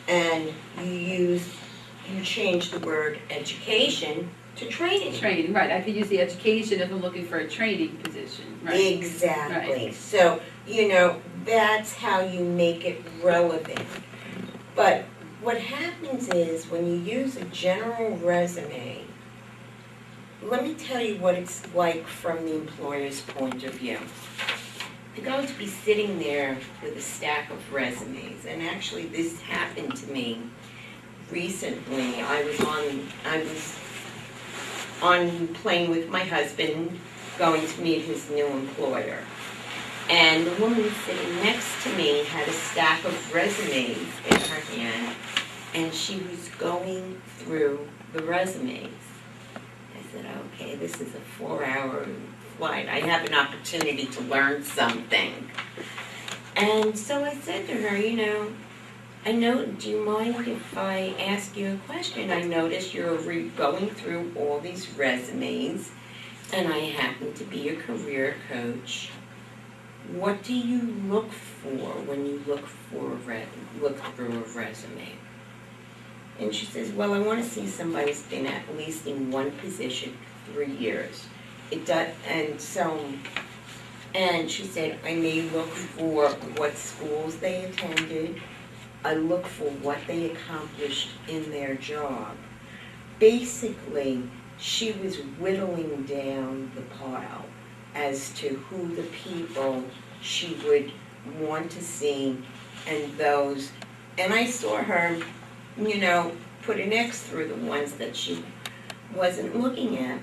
and you change the word education to training. Training, right. I could use the education if I'm looking for a training position, right? Exactly. Right. So, you know, that's how you make it relevant. But what happens is when you use a general resume, let me tell you what it's like from the employer's point of view. You're going to be sitting there with a stack of resumes, and actually this happened to me recently. I was on plane with my husband going to meet his new employer. And the woman sitting next to me had a stack of resumes in her hand, and she was going through the resumes. I said, okay, this is a 4-hour flight. I have an opportunity to learn something. And so I said to her, I know, do you mind if I ask you a question? I noticed you're going through all these resumes, and I happen to be a career coach. What do you look for when you look through a resume? And she says, well, I want to see somebody who's been at least in one position 3 years. It does, and she said, I may look for what schools they attended. I look for what they accomplished in their job. Basically, she was whittling down the pile as to who the people she would want to see and those. And I saw her, put an X through the ones that she wasn't looking at.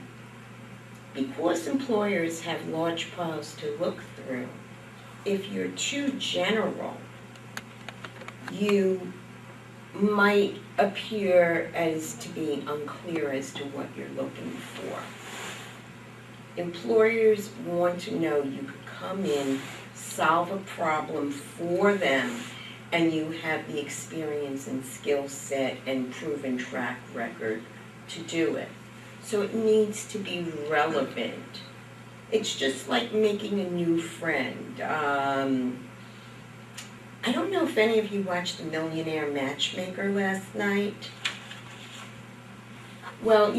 Because employers have large piles to look through, if you're too general, you might appear as to be unclear as to what you're looking for. Employers want to know you could come in, solve a problem for them, and you have the experience and skill set and proven track record to do it. So it needs to be relevant. It's just like making a new friend. I don't know if any of you watched The Millionaire Matchmaker last night. Well,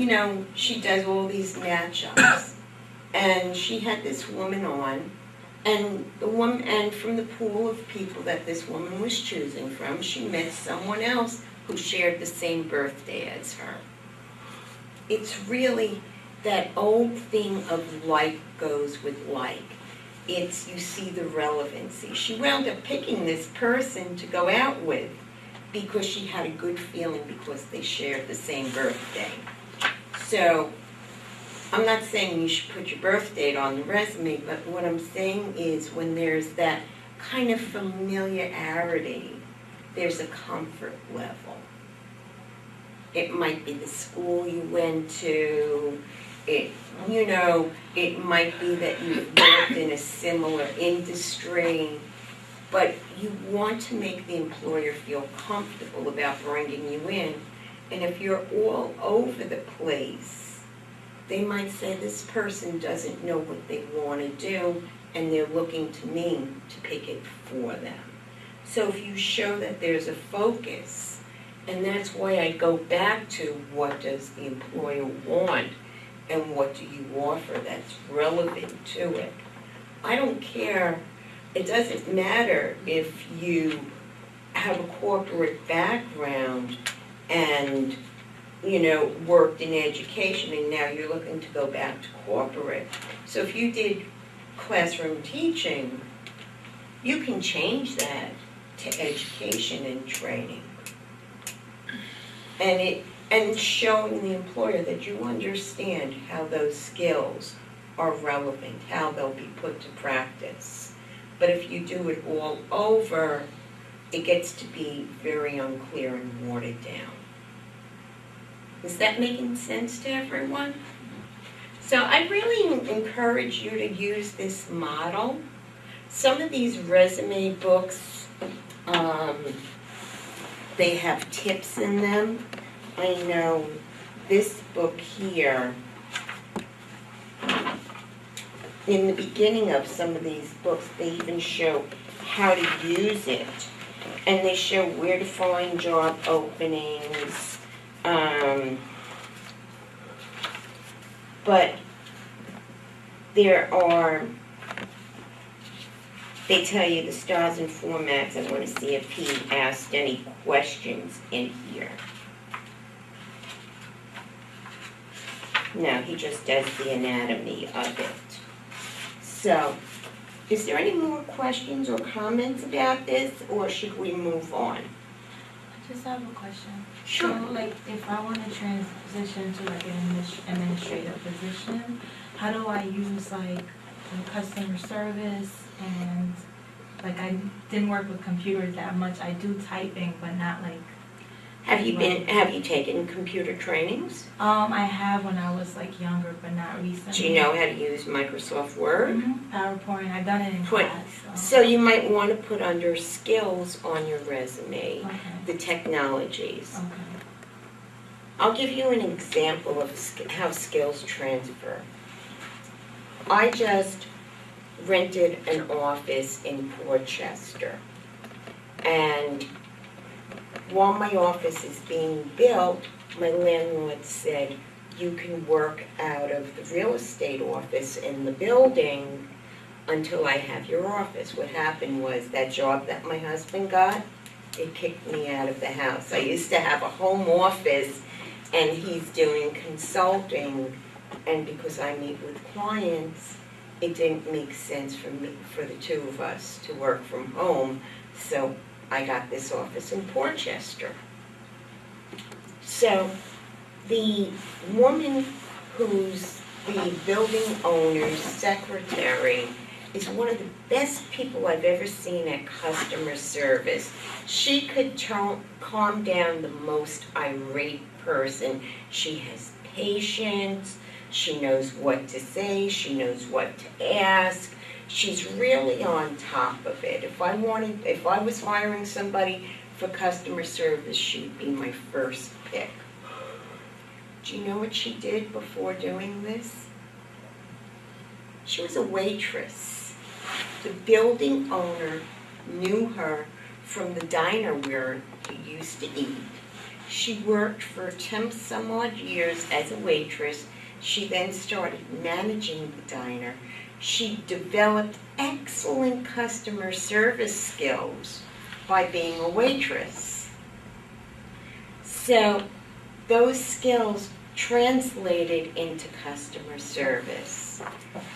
she does all these matchups. And she had this woman on, and from the pool of people that this woman was choosing from, she met someone else who shared the same birthday as her. It's really that old thing of like goes with like. It's, you see the relevancy. She wound up picking this person to go out with because she had a good feeling because they shared the same birthday. So, I'm not saying you should put your birth date on the resume, but what I'm saying is when there's that kind of familiarity, there's a comfort level. It might be the school you went to, it might be that you've worked in a similar industry, but you want to make the employer feel comfortable about bringing you in. And if you're all over the place, they might say this person doesn't know what they want to do, and they're looking to me to pick it for them. So if you show that there's a focus, and that's why I go back to what does the employer want and what do you offer that's relevant to it. I don't care, it doesn't matter if you have a corporate background and worked in education and now you're looking to go back to corporate. So if you did classroom teaching, you can change that to education and training. And showing the employer that you understand how those skills are relevant, how they'll be put to practice. But if you do it all over, it gets to be very unclear and watered down. Is that making sense to everyone? So I really encourage you to use this model. Some of these resume books, they have tips in them. I know this book here, in the beginning of some of these books, they even show how to use it. And they show where to find job openings. But there are they tell you the styles and formats. I want to see if he asked any questions in here. No, he just does the anatomy of it. So, is there any more questions or comments about this, or should we move on? I just have a question. Sure. So, like, if I want to transition to like an administrative position, how do I use like customer service and like I didn't work with computers that much. I do typing, but not like. Have you taken computer trainings? I have when I was like younger, but not recently. Do you know how to use Microsoft Word? PowerPoint, I've done it in Put- class. So you might want to put under skills on your resume, Okay, the technologies. okay. I'll give you an example of how skills transfer. I just rented an office in Portchester, and while my office is being built, my landlord said, you can work out of the real estate office in the building until I have your office. What happened was that job that my husband got, it kicked me out of the house. I used to have a home office, and he's doing consulting, and because I meet with clients, it didn't make sense for the two of us to work from home, so I got this office in Portchester. So the woman who's the building owner's secretary is one of the best people I've ever seen at customer service. She could calm down the most irate person. She has patience. She knows what to say. She knows what to ask. She's really on top of it. If I was hiring somebody for customer service, she'd be my first pick. Do you know what she did before doing this? She was a waitress. The building owner knew her from the diner where he used to eat. She worked for 10 some odd years as a waitress. She then started managing the diner. She developed excellent customer service skills by being a waitress. So those skills translated into customer service.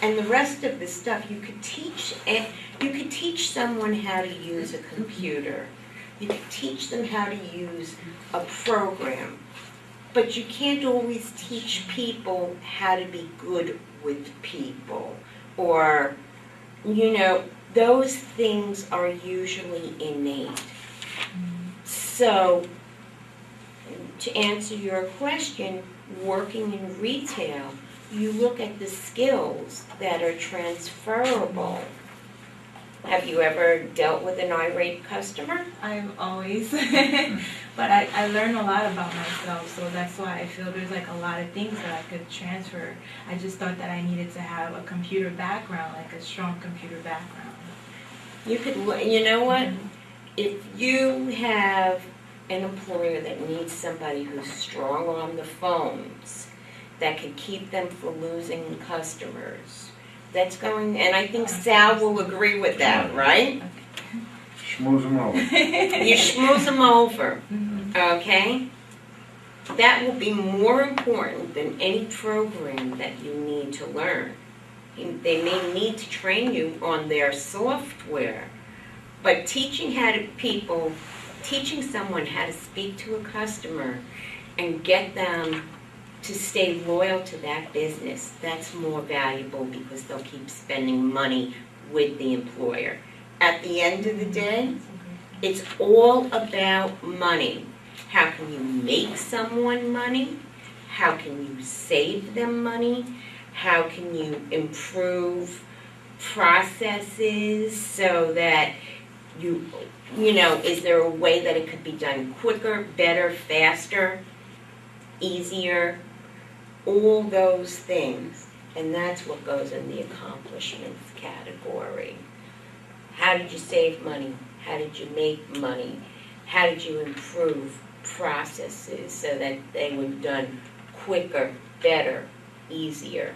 And the rest of the stuff you could teach. You could teach someone how to use a computer. You could teach them how to use a program. But you can't always teach people how to be good with people. Or, those things are usually innate. So, to answer your question, working in retail, you look at the skills that are transferable. Have you ever dealt with an irate customer? I'm always, but I learn a lot about myself, so that's why I feel there's like a lot of things that I could transfer. I just thought that I needed to have a computer background, like a strong computer background. You know what? If you have an employer that needs somebody who's strong on the phones, that can keep them from losing customers, and I think Sal will agree with that, right? Schmooze them over. You schmooze them over, okay? That will be more important than any program that you need to learn. They may need to train you on their software, but teaching someone how to speak to a customer and get them to stay loyal to that business, that's more valuable because they'll keep spending money with the employer. At the end of the day, it's all about money. How can you make someone money? How can you save them money? How can you improve processes so that is there a way that it could be done quicker, better, faster, easier? All those things. And that's what goes in the accomplishments category. How did you save money? How did you make money? How did you improve processes so that they were done quicker, better, easier?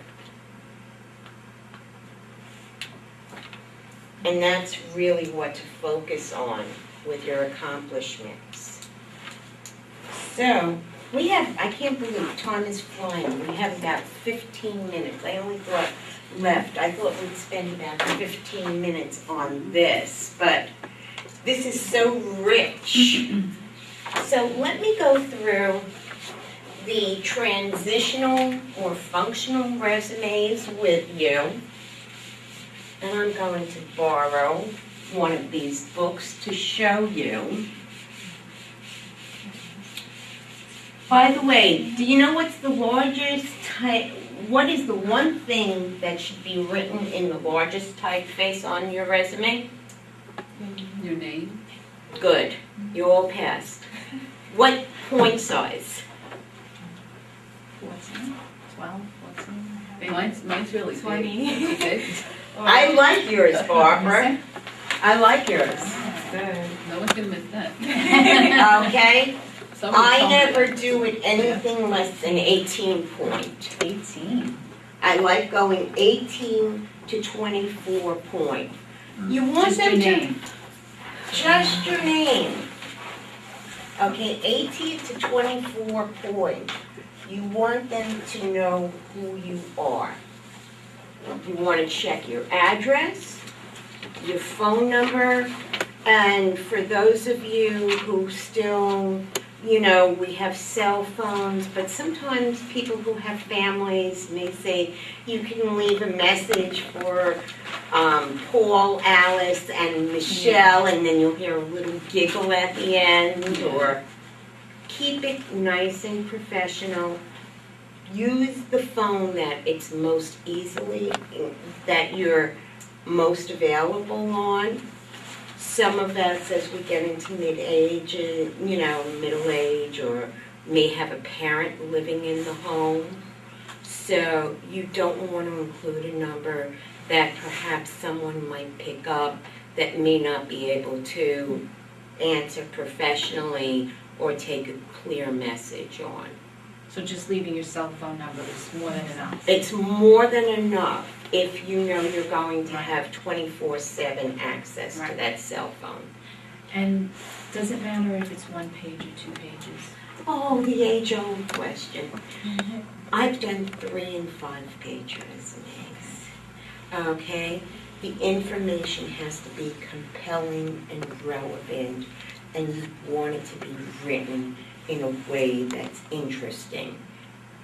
And that's really what to focus on with your accomplishments. So, we have, I can't believe time is flying. We have about 15 minutes. I only thought left. I thought we'd spend about 15 minutes on this, but this is so rich. So let me go through the transitional or functional resumes with you. And I'm going to borrow one of these books to show you. By the way, do you know what's the largest type? What is the one thing that should be written in the largest typeface on your resume? Your name? Good. You all passed. What point size? 14, 12, 14. Mine's really 20. big. I like yours, Barbara. I like yours. No one's gonna miss that. Okay? Somebody I told me never that. do it anything less than 18 point. 18. I like going 18 to 24 point. You want Just them your to name. just your name. Okay, 18 to 24 point. You want them to know who you are. You want to check your address, your phone number, and for those of you who still, you know, we have cell phones, but sometimes people who have families may say you can leave a message for Paul, Alice, and Michelle, and then you'll hear a little giggle at the end, or keep it nice and professional. Use the phone that it's most easily, that you're most available on. Some of us, as we get into mid-age, you know, middle age, or may have a parent living in the home. So you don't want to include a number that perhaps someone might pick up that may not be able to answer professionally or take a clear message on. So just leaving your cell phone number is more than enough. It's more than enough if you know you're going to have 24/7 access to Right. that cell phone. And does it matter if it's 1 page or 2 pages? Oh, the age-old question. I've done 3 and 5 page resumes. Okay? The information has to be compelling and relevant, and you want it to be written in a way that's interesting.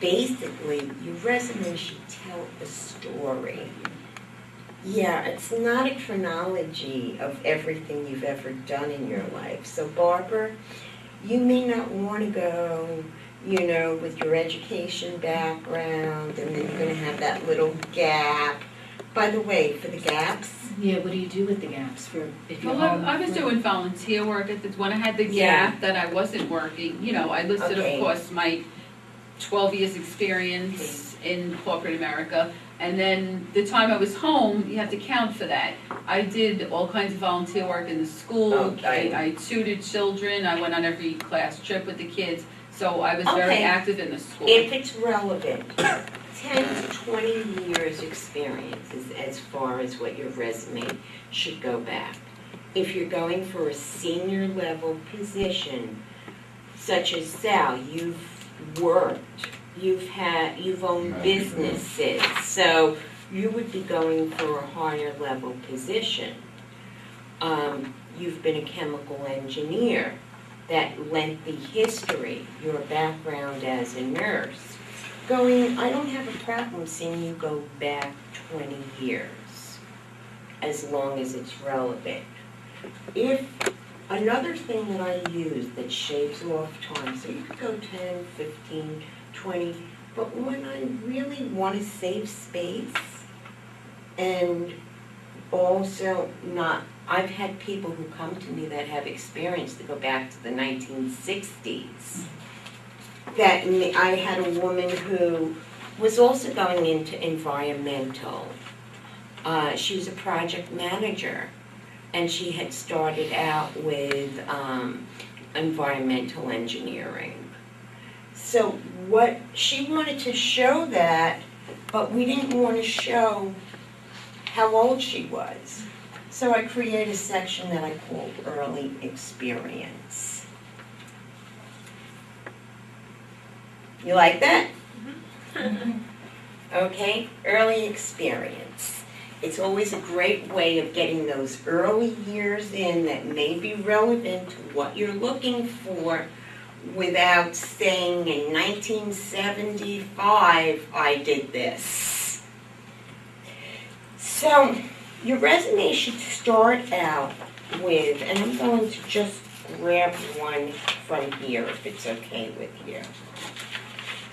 Basically, your resume should tell a story. Yeah, it's not a chronology of everything you've ever done in your life. So Barbara, you may not want to go, you know, with your education background, and then you're going to have that little gap. By the way, for the gaps, Yeah, what do you do with the gaps for if you're Well, home? I was doing volunteer work at the, when I had the Yeah. gap that I wasn't working, you know, I listed, Okay. of course, my 12 years experience in corporate America. And then the time I was home, you have to count for that. I did all kinds of volunteer work in the school. Okay. I tutored children. I went on every class trip with the kids. So I was very Okay. active in the school. if it's relevant, 10 to 20 years experience is as far as what your resume should go back. If you're going for a senior level position, such as Sal, you've worked, you've owned businesses, so you would be going for a higher level position. You've been a chemical engineer, that lengthy history, your background as a nurse. I don't have a problem seeing you go back 20 years, as long as it's relevant. If another thing that I use that shaves off time, so you could go 10, 15, 20, but when I really want to save space, and also not, I've had people who come to me that have experience to go back to the 1960s. I had a woman who was also going into environmental. She was a project manager, and she had started out with environmental engineering. So she wanted to show that, but we didn't want to show how old she was. So I create a section that I call early experience. You like that? Okay, early experience. It's always a great way of getting those early years in that may be relevant to what you're looking for without saying in 1975 I did this. So your resume should start out with, and I'm going to just grab one from here if it's okay with you.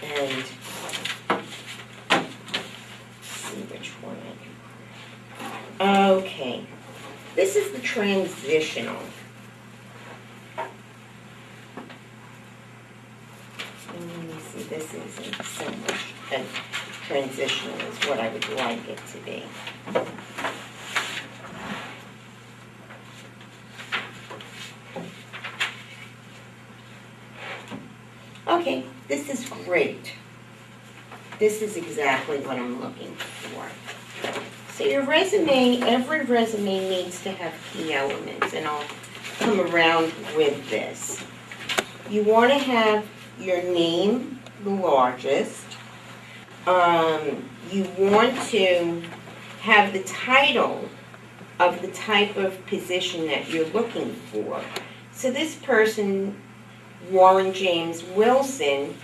And see which one I can. Okay, this is the transitional. And let me see, this isn't so much a transitional as what I would like it to be. Okay, this is great. This is exactly what I'm looking for. So your resume, every resume needs to have key elements, and I'll come around with this. You want to have your name, the largest. You want to have the title of the type of position that you're looking for. So this person, Warren James Wilson,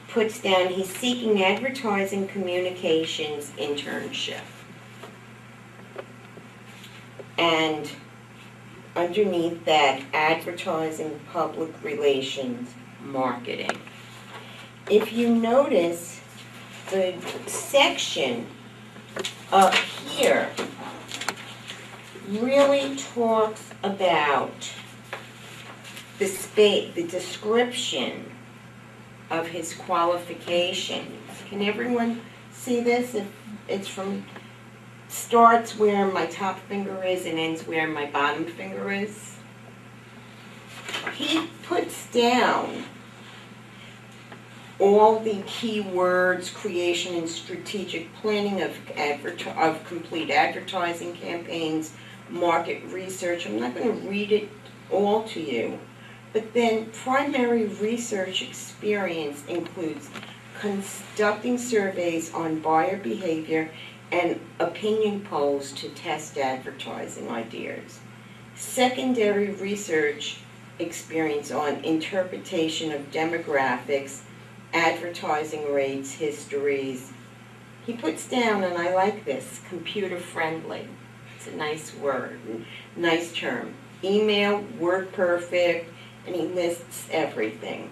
puts down he's seeking advertising communications internship. And underneath that, advertising, public relations, marketing. If you notice, the section up here really talks about the description of his qualifications. Can everyone see this? If it's from, starts where my top finger is and ends where my bottom finger is. He puts down all the keywords, creation and strategic planning of complete advertising campaigns, market research. I'm not going to read it all to you. But then primary research experience includes conducting surveys on buyer behavior and opinion polls to test advertising ideas. Secondary research experience on interpretation of demographics, advertising rates, histories. He puts down, and I like this, computer friendly. It's a nice word, nice term. Email, WordPerfect, and he lists everything.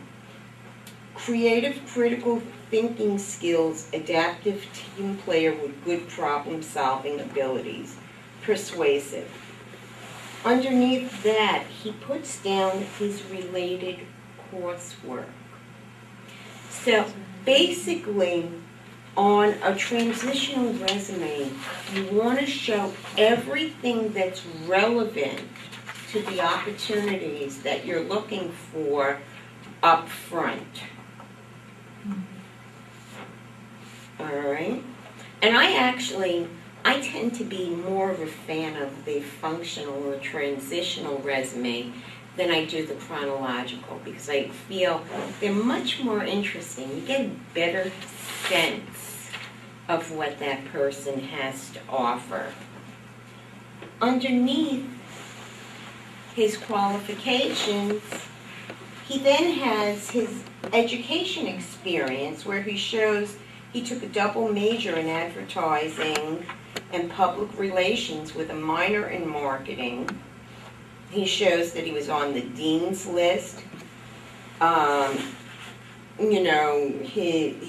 Creative critical thinking skills, adaptive team player with good problem-solving abilities, persuasive. Underneath that, he puts down his related coursework. So basically, on a transitional resume, you want to show everything that's relevant to the opportunities that you're looking for up front. All right? And I tend to be more of a fan of the functional or transitional resume than I do the chronological, because I feel they're much more interesting. You get a better sense of what that person has to offer. Underneath his qualifications, he then has his education experience, where he shows he took a double major in advertising and public relations with a minor in marketing. He shows that he was on the dean's list. He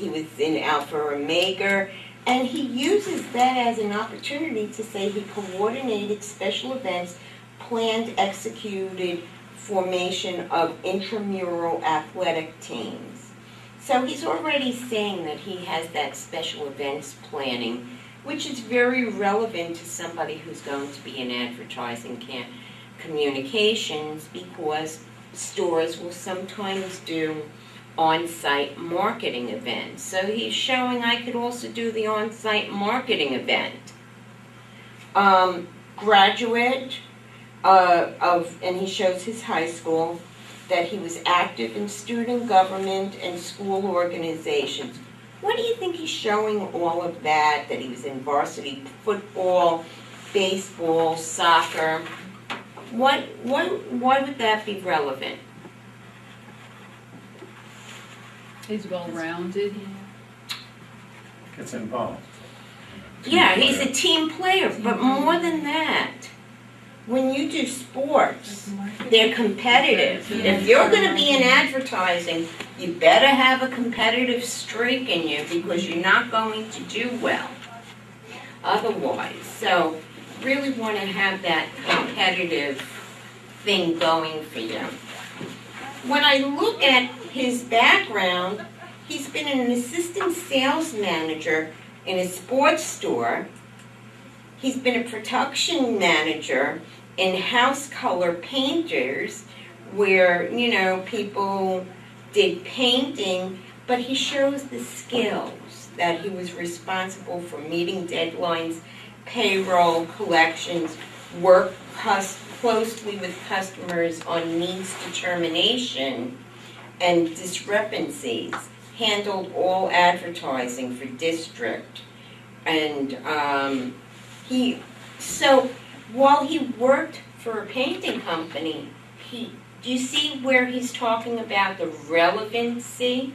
was in Alpha Omega, and he uses that as an opportunity to say he coordinated special events, planned, executed formation of intramural athletic teams. So he's already saying that he has that special events planning, which is very relevant to somebody who's going to be in advertising communications, because stores will sometimes do on-site marketing events. So he's showing I could also do the on-site marketing event. graduate and he shows his high school, that he was active in student government and school organizations. What do you think he's showing all of that he was in varsity football, baseball, soccer? Why would that be relevant? He's well-rounded. Gets involved. Yeah, he's a team player, but more than that, when you do sports, they're competitive. If you're going to be in advertising, you better have a competitive streak in you because you're not going to do well otherwise. So really want to have that competitive thing going for you. When I look at his background, he's been an assistant sales manager in a sports store. He's been a production manager in house color painters where, people did painting, but he shows the skills that he was responsible for meeting deadlines, payroll, collections, worked closely with customers on needs determination and discrepancies, handled all advertising for district. And so while he worked for a painting company, do you see where he's talking about the relevancy?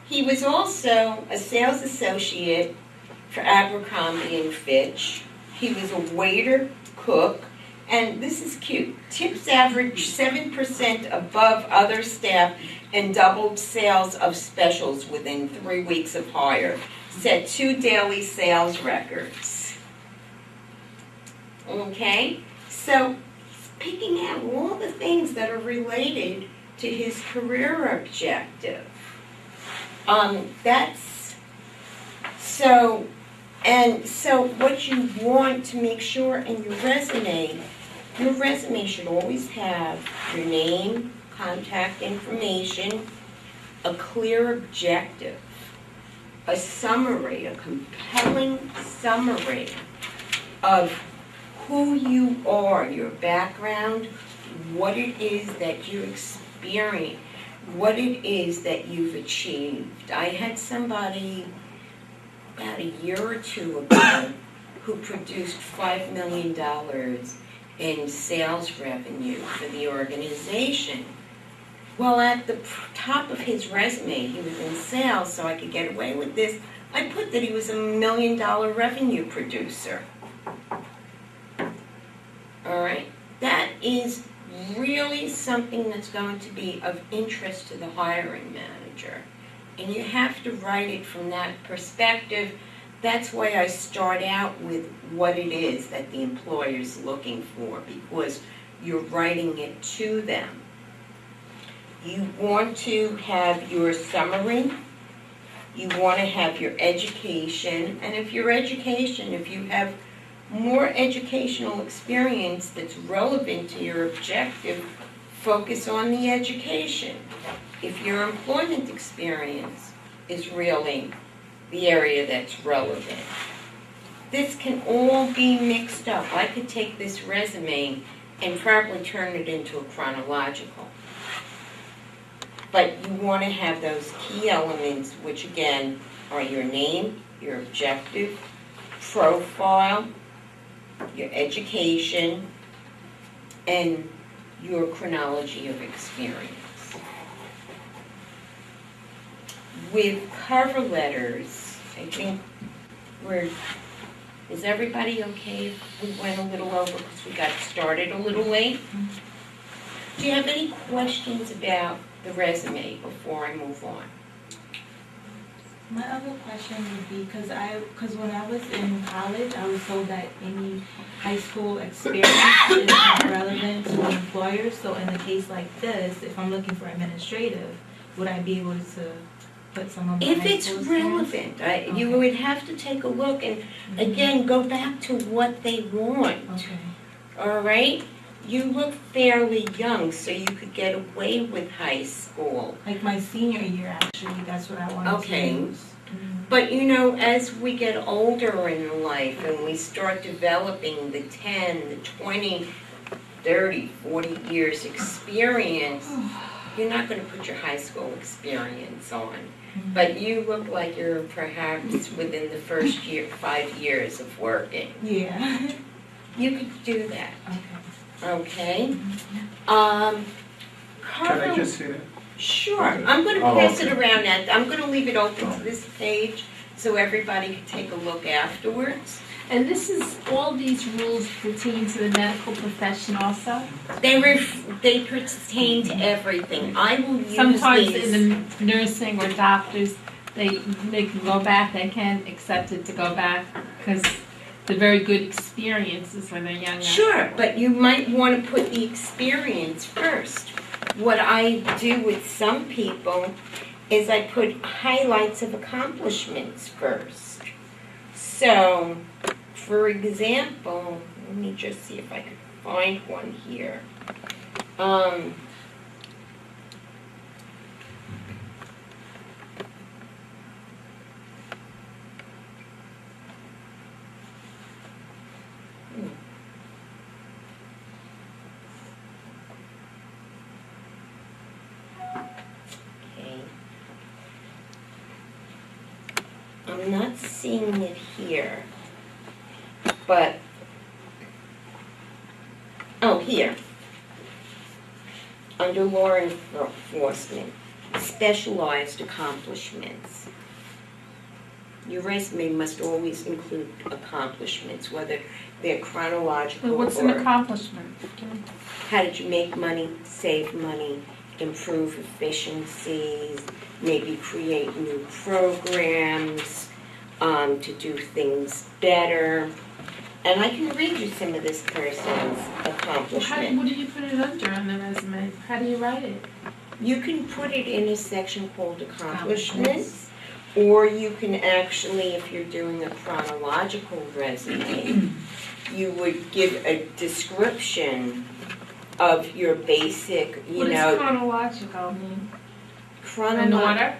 He was also a sales associate for Abercrombie & Fitch. He was a waiter, cook, and this is cute. Tips averaged 7% above other staff and doubled sales of specials within 3 weeks of hire. Set 2 daily sales records. Okay? So, picking out all the things that are related to his career objective. So what you want to make sure in your resume should always have your name, contact information, a clear objective, a summary, a compelling summary of who you are, your background, what it is that you experience, what it is that you've achieved. I had somebody about a year or two ago who produced $5 million in sales revenue for the organization. Well, at the top of his resume, he was in sales, so I could get away with this. I put that he was a $1 million revenue producer. All right? That is really something that's going to be of interest to the hiring manager. And you have to write it from that perspective. That's why I start out with what it is that the employer's looking for, because you're writing it to them. You want to have your summary. You want to have your education. And if you have more educational experience that's relevant to your objective, focus on the education. If your employment experience is really the area that's relevant. This can all be mixed up. I could take this resume and probably turn it into a chronological. But you want to have those key elements, which again are your name, your objective, profile, your education, and your chronology of experience. With cover letters, I think is everybody okay if we went a little over because we got started a little late? Do you have any questions about the resume before I move on? My other question would be, because when I was in college, I was told that any high school experience is not relevant to the employer. So in a case like this, if I'm looking for administrative, would I be able to put some of my If high it's school relevant, you would have to take a look and again go back to what they want. Okay. All right? You look fairly young, so you could get away with high school. Like my senior year, actually, that's what I wanted to use. But you know, as we get older in life and we start developing the 10, the 20, 30, 40 years experience, you're not going to put your high school experience on. But you look like you're perhaps within the first 5 years of working. Yeah. You could do that, Okay. okay? Can Carl, I just see that? sure. I'm going to Oh, pass it okay. around now. I'm going to leave it open to this page so everybody can take a look afterwards. And this is, all these rules pertain to the medical profession also? They pertain to everything. I will use Sometimes these. in the nursing or doctors, they can go back, they can accept it to go back because they're very good experiences when they're younger. Sure, but you might want to put the experience first. What I do with some people is I put highlights of accomplishments first. So, for example, let me just see if I can find one here. Okay. I'm not seeing it here, but, oh, here. Under law enforcement, specialized accomplishments. Your resume must always include accomplishments, whether they're chronological Well, what's an or accomplishment? how did you make money, save money, improve efficiencies, maybe create new programs to do things better. And I can read you some of this person's accomplishment. What do you put it under on the resume? How do you write it? You can put it in a section called accomplishments, or you can actually, if you're doing a chronological resume, you would give a description of your basic, What does chronological mean? In order?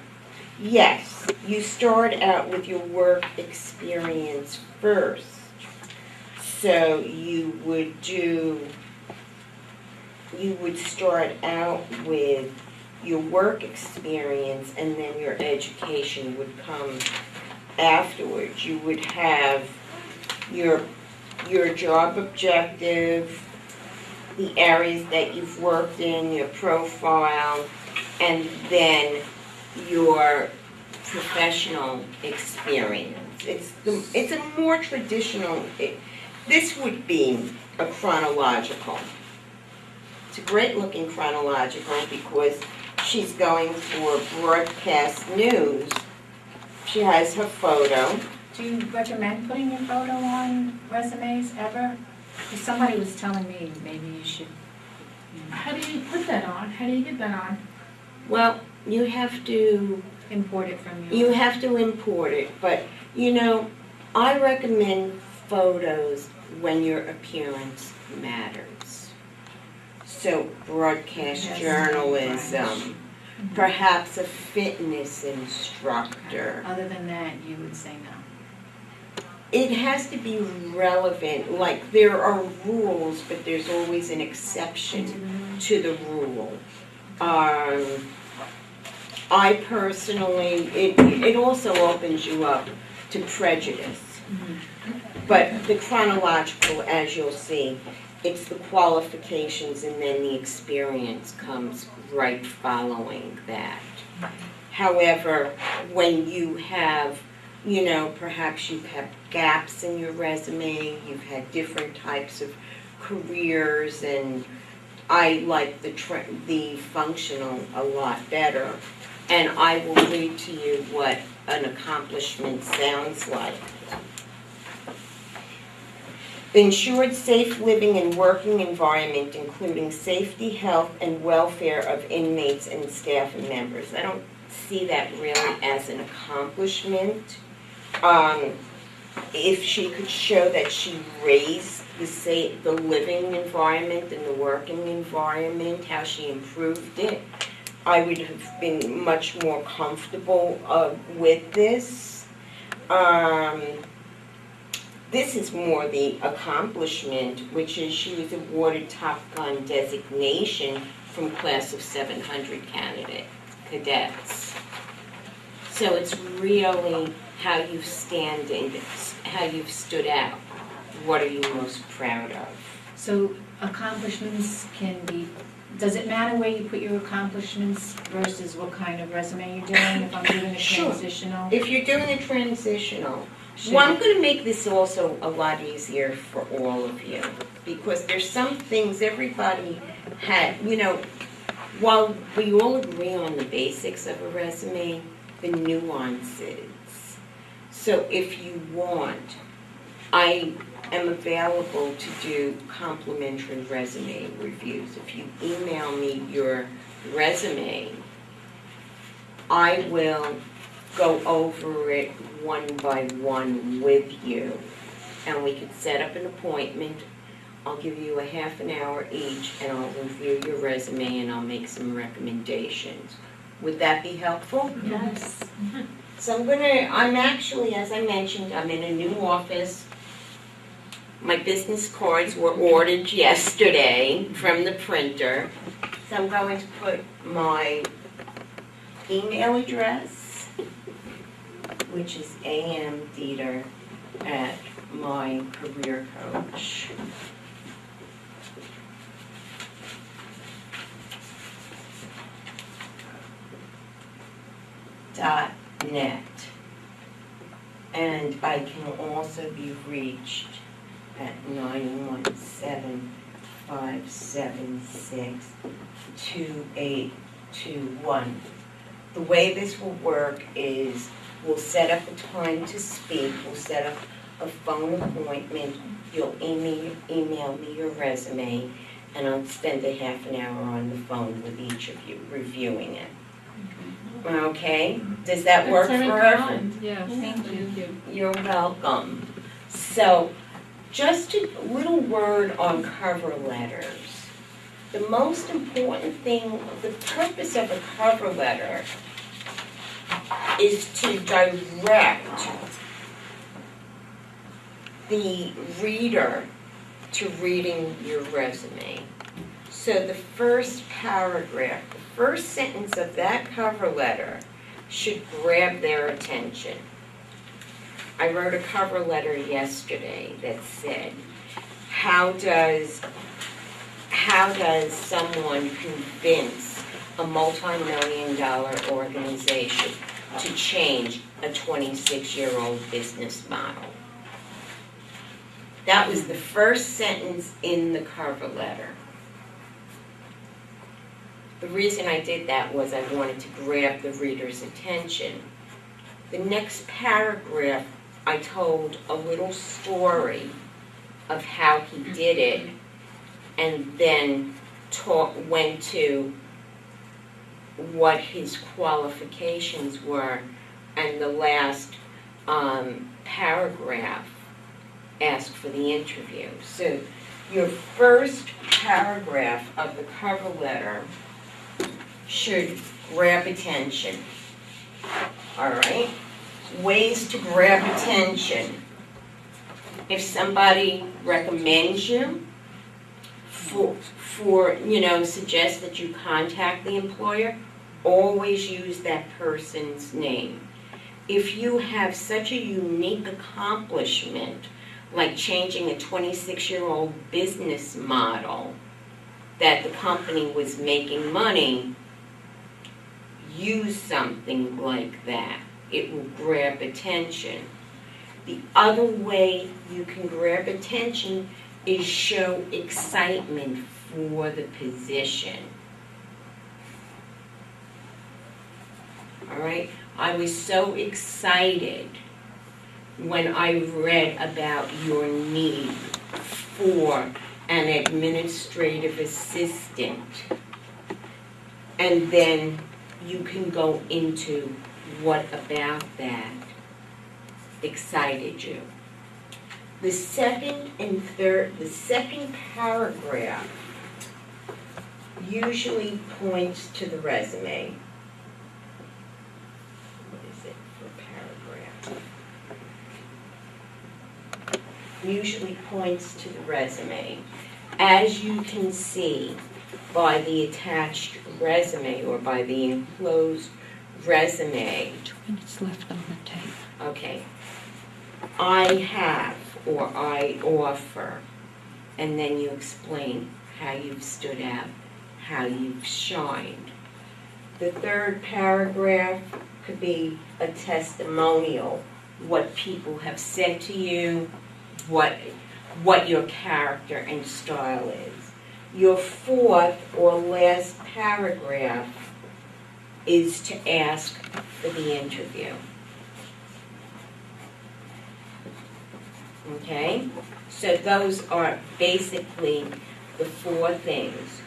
Yes, you start out with your work experience first. So you would start out with your work experience and then your education would come afterwards. You would have your job objective, the areas that you've worked in, your profile, and then your professional experience. It's a more traditional, this would be a chronological. It's a great looking chronological because she's going for broadcast news. She has her photo. Do you recommend putting your photo on resumes ever? Because somebody was telling me maybe you should. How do you put that on? How do you get that on? Well, you have to Import it from You have to import it, but you know, I recommend photos when your appearance matters. So broadcast Yes. journalism, perhaps a fitness instructor. Other than that, you would say no. It has to be relevant, like there are rules, but there's always an exception to the rule. I personally, it also opens you up to prejudice. But the chronological, as you'll see, it's the qualifications and then the experience comes right following that. However, when you have, you know, perhaps you've had gaps in your resume, you've had different types of careers, and I like the functional a lot better. And I will read to you what an accomplishment sounds like. Ensured safe living and working environment, including safety, health, and welfare of inmates and staff and members. I don't see that really as an accomplishment. If she could show that she raised the living environment and the working environment, how she improved it, I would have been much more comfortable with this. This is more the accomplishment, which is she was awarded Top Gun designation from class of 700 cadets. So it's really how you've how you've stood out. What are you most proud of? So accomplishments can be, does it matter where you put your accomplishments versus what kind of resume you're doing? If I'm doing a Sure. transitional? If you're doing a transitional, should well, I'm it- going to make this also a lot easier for all of you, because there's some things everybody had, while we all agree on the basics of a resume, the nuances. So if you want, I am available to do complimentary resume reviews. If you email me your resume, I will go over it one by one with you, and we could set up an appointment. I'll give you a half an hour each, and I'll review your resume and I'll make some recommendations. Would that be helpful? Yes. So I'm actually, as I mentioned, I'm in a new office. My business cards were ordered yesterday from the printer. So I'm going to put my email address, which is amdieter@mycareercoach.net. And I can also be reached at 917-576-2821. The way this will work is we'll set up a time to speak, we'll set up a phone appointment, you'll email me your resume, and I'll spend a half an hour on the phone with each of you reviewing it. Okay? Does that work for everyone? Yes. Thank you. You're welcome. So, just a little word on cover letters. The most important thing, the purpose of a cover letter is to direct the reader to reading your resume. So the first paragraph, the first sentence of that cover letter should grab their attention. I wrote a cover letter yesterday that said, how does someone convince a multi-million-dollar organization to change a 26-year-old business model? That was the first sentence in the cover letter. The reason I did that was I wanted to grab the reader's attention. The next paragraph, I told a little story of how he did it, and then went to what his qualifications were, and the last paragraph asked for the interview. So your first paragraph of the cover letter should grab attention. All right? Ways to grab attention. If somebody recommends you suggests that you contact the employer, always use that person's name. If you have such a unique accomplishment, like changing a 26-year-old business model that the company was making money, use something like that. It will grab attention. The other way you can grab attention is show excitement for the position. All right? I was so excited when I read about your need for an administrative assistant. And then you can go into what about that excited you. The second paragraph, usually points to the resume. What is it for paragraph? Usually points to the resume. As you can see by the attached resume or by the enclosed resume, 2 minutes left on the tape. okay, I have or I offer, and then you explain how you've stood out, how you've shined. The third paragraph could be a testimonial, what people have said to you, what your character and style is. Your fourth or last paragraph is to ask for the interview. Okay? So those are basically the four things.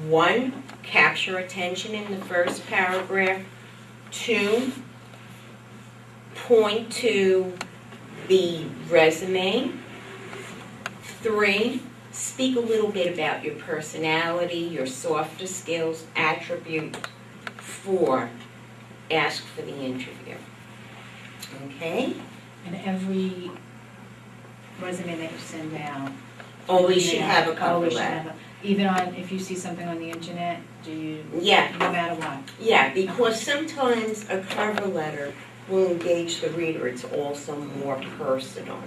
1, capture attention in the first paragraph. 2, point to the resume. 3, speak a little bit about your personality, your softer skills, attributes. 4, ask for the interview. Okay? And every resume that you send out. Always should have a cover always should letter. have a- Even on, if you see something on the internet, do you, Yeah. no matter what? Yeah, because sometimes a cover letter will engage the reader. It's also more personal.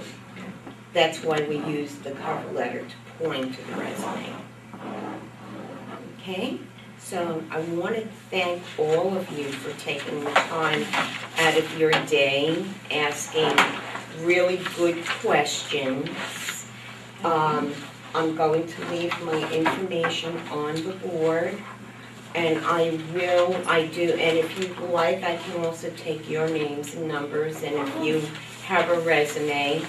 That's why we use the cover letter to point to the resume. Okay? So I want to thank all of you for taking the time out of your day, asking really good questions. I'm going to leave my information on the board, and I do, and if you'd like, I can also take your names and numbers, and if you have a resume,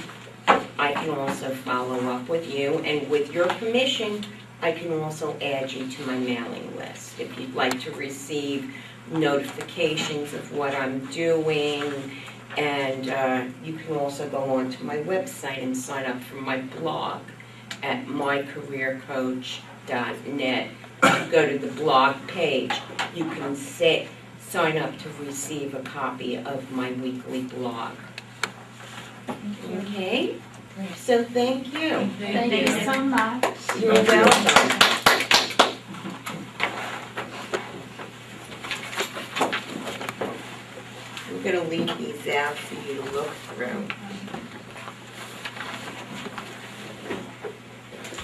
I can also follow up with you, and with your permission, I can also add you to my mailing list if you'd like to receive notifications of what I'm doing, and you can also go onto my website and sign up for my blog at mycareercoach.net. Go to the blog page. You can sign up to receive a copy of my weekly blog. Okay? So thank you. Thank you so much. You're welcome. I'm going to leave these out for you to look through.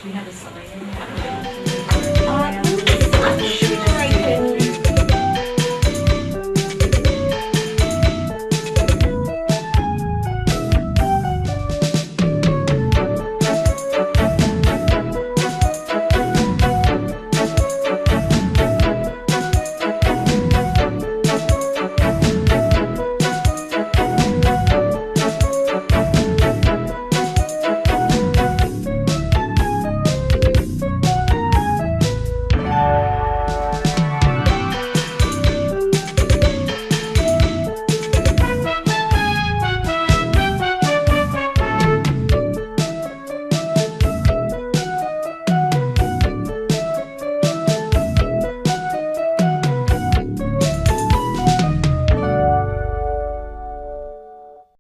Do you have a sign in there? I'm sure